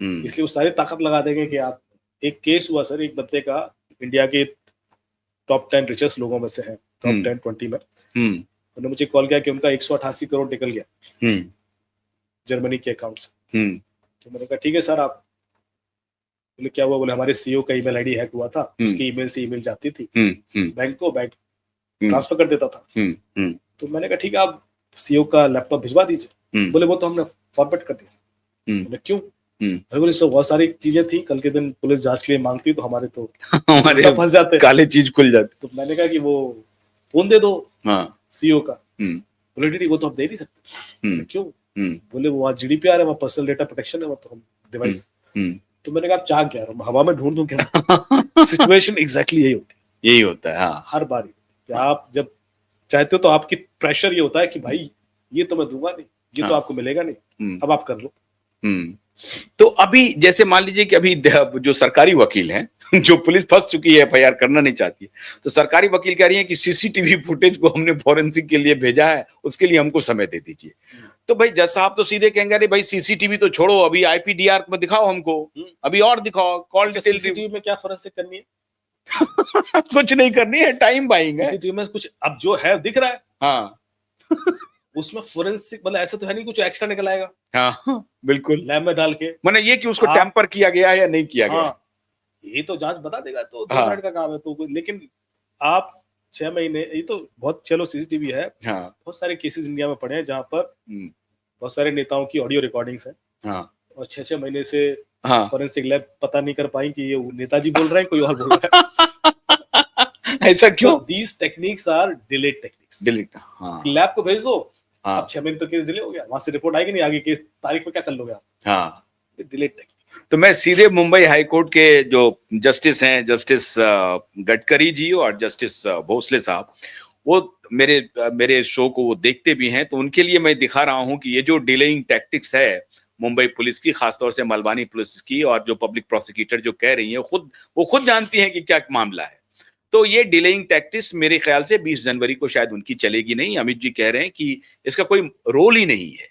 इसलिए वो सारी ताकत लगा देंगे कि आप, एक केस हुआ सर, एक बंदे का, इंडिया के टॉप 10 रिचेस्ट लोगों में से है, टॉप 10-20 में, उन्होंने मुझे कॉल किया कि उनका 188 करोड़ निकल गया जर्मनी के अकाउंट से। तो मैंने कहा ठीक है सर, आप बोले क्या हुआ? बोले हमारे सीईओ का ईमेल आईडी हैक हुआ था, उसकी ईमेल से ईमेल जाती थी बैंक को, बैंक ट्रांसफर कर देता था। तो मैंने कहा ठीक है, आप सीईओ का लैपटॉप भिजवा दीजिए। बोले वो तो हमने फॉरवर्ड कर दिया। बोले क्यों? बोले सर बहुत सारी चीजें थी, कल के दिन पुलिस जांच के लिए मांगती तो हमारे तो फंस जाते, काले चीज खुल जाते। तो मैंने कहा कि वो फोन दे दो सीईओ का। बोले नहीं वो तो हम दे नहीं सकते। क्यों? बोले वो GDPR है, वहाँ पर्सनल डेटा प्रोटेक्शन है, वो तो हम डिवाइस। तो मैंने कहा आप चाह क्या, हवा में ढूंढ दूं क्या? सिचुएशन एग्जैक्टली यही होती है, यही होता है। हाँ, हर बार कि आप जब चाहते हो तो आपकी प्रेशर ये होता है कि भाई ये तो मैं दूंगा नहीं, ये तो आपको मिलेगा नहीं, अब आप कर लो। तो अभी जैसे मान लीजिए कि अभी जो सरकारी वकील हैं जो पुलिस फंस चुकी है, FIR करना नहीं चाहती है, तो सरकारी वकील कह रही है कि सीसीटीवी फुटेज को हमने फॉरेंसिक के लिए भेजा है, उसके लिए हमको समय दे दीजिए। तो भाई जज साहब तो सीधे कहेंगे अरे भाई सीसीटीवी तो छोड़ो, अभी IPDR में दिखाओ हमको, अभी और दिखाओ, कॉल डिटेल। सीसीटीवी में क्या फॉरेंसिक करनी है? कुछ नहीं करनी है, टाइम बाइंग है। सीसीटीवी में कुछ अब जो है दिख रहा है, हाँ उसमें फोरेंसिक मतलब ऐसा तो है नहीं कुछ एक्स्ट्रा निकल आएगा। हाँ बिल्कुल, लैब में डाल के माने ये कि उसको टेम्पर किया गया है या नहीं किया गया। हाँ, ये तो जांच बता देगा, तो 2 मिनट का काम है। तो लेकिन आप 6 महीने, ये तो बहुत, चलो सीसीटीवी है, बहुत सारे केसेस इंडिया में पड़े हैं जहां पर बहुत सारे नेताओं की ऑडियो रिकॉर्डिंग्स हैं, और 6-6 महीने से फोरेंसिक लैब पता नहीं कर पाई कि ये नेताजी बोल रहे हैं कोई और बोल रहा है। ऐसा क्यों? These techniques are delayed techniques. Lab को भेज दो, अब 6 महीने तो केस डिले हो गया, वहां से रिपोर्ट आएगी नहीं, आगे केस तारीख में क्या कर लोगे आप? Delayed technique. तो मैं सीधे मुंबई हाई कोर्ट के जो जस्टिस हैं, जस्टिस गडकरी जी और जस्टिस भोसले साहब, वो मेरे शो को वो देखते भी हैं, तो उनके लिए मैं दिखा रहा हूं कि ये जो डिलेइंग टैक्टिक्स है मुंबई पुलिस की, खासतौर से मलबानी पुलिस की, और जो पब्लिक प्रोसिक्यूटर जो कह रही है वो खुद जानती हैं कि क्या मामला है। तो ये डिलेइंग टैक्टिक्स मेरे ख्याल से 20 जनवरी को शायद उनकी चलेगी नहीं। अमित जी कह रहे हैं कि इसका कोई रोल ही नहीं है,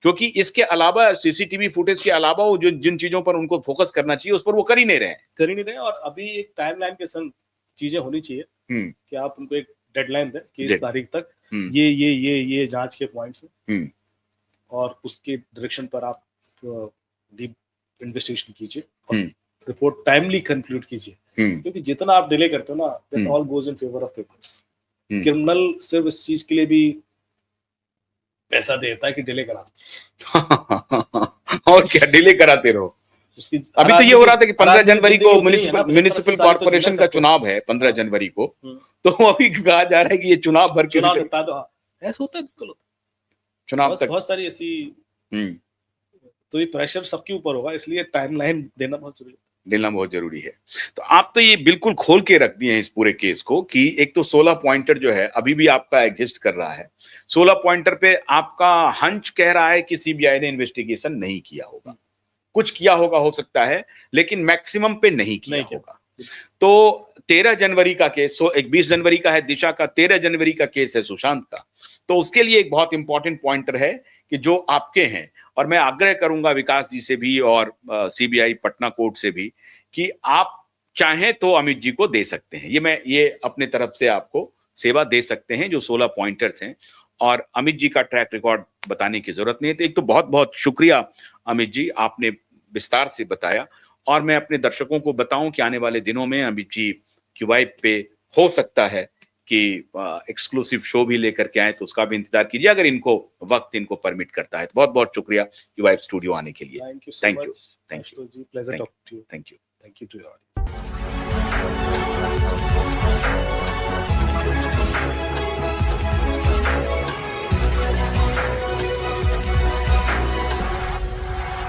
क्योंकि इसके अलावा सीसीटीवी फुटेज के अलावा वो जिन चीजों पर उनको फोकस करना चाहिए उस पर वो कर ही नहीं रहे। और अभी एक टाइमलाइन के संग चीजें होनी चाहिए कि आप उनको एक डेडलाइन दें कि इस तारीख तक ये जांच के पॉइंट्स हैं, और उसके डायरेक्शन पर आप डीप इन्वेस्टिगेशन कीजिए और रिपोर्ट टाइमली कंक्लूड कीजिए। क्योंकि जितना आप डिले करते हो ना, that all goes in favour of peoples. Criminal सिर्फ इस चीज के लिए भी पैसा देता है कि डिले करा और क्या डिले कराते रहो। अभी तो ये हो रहा था कि 15 जनवरी को म्युनिसिपल कॉर्पोरेशन का चुनाव है, 15 जनवरी को, तो अभी कहा जा रहा है कि ये चुनाव भर के निपटा दो। ऐसा होता है, बिल्कुल चुनाव तक बहुत सारी ऐसी, तो ये प्रेशर सबके ऊपर होगा, इसलिए टाइमलाइन देना बहुत जरूरी है। तो आप तो ये बिल्कुल खोल के रख दिए हैं इस पूरे केस को कि एक तो 16 पॉइंटर जो है अभी भी आपका एग्जिस्ट कर रहा है। 16 पॉइंटर पे आपका हंच कह रहा है कि सीबीआई ने इन्वेस्टिगेशन नहीं किया होगा, कुछ किया होगा हो सकता है, लेकिन मैक्सिमम पे नहीं किया होगा। तो 13 जनवरी का केस, 20 जनवरी का है दिशा का, 13 जनवरी का केस है सुशांत का। तो उसके लिए एक बहुत इंपॉर्टेंट पॉइंटर है कि जो आपके हैं, और मैं आग्रह करूंगा विकास जी से भी और सीबीआई पटना कोर्ट से भी कि आप चाहें तो अमित जी को दे सकते हैं, ये अपने तरफ से आपको सेवा दे सकते हैं जो 16 पॉइंटर्स हैं, और अमित जी का ट्रैक रिकॉर्ड बताने की जरूरत नहीं है। तो एक तो बहुत बहुत शुक्रिया अमित जी, आपने विस्तार से बताया। और मैं अपने दर्शकों को बताऊं कि आने वाले दिनों में अमित जी QYP पे हो सकता है कि एक्सक्लूसिव शो भी लेकर के आए, तो उसका भी इंतजार कीजिए अगर इनको वक्त इनको परमिट करता है। तो बहुत बहुत शुक्रिया QYP स्टूडियो आने के लिए। Thank you.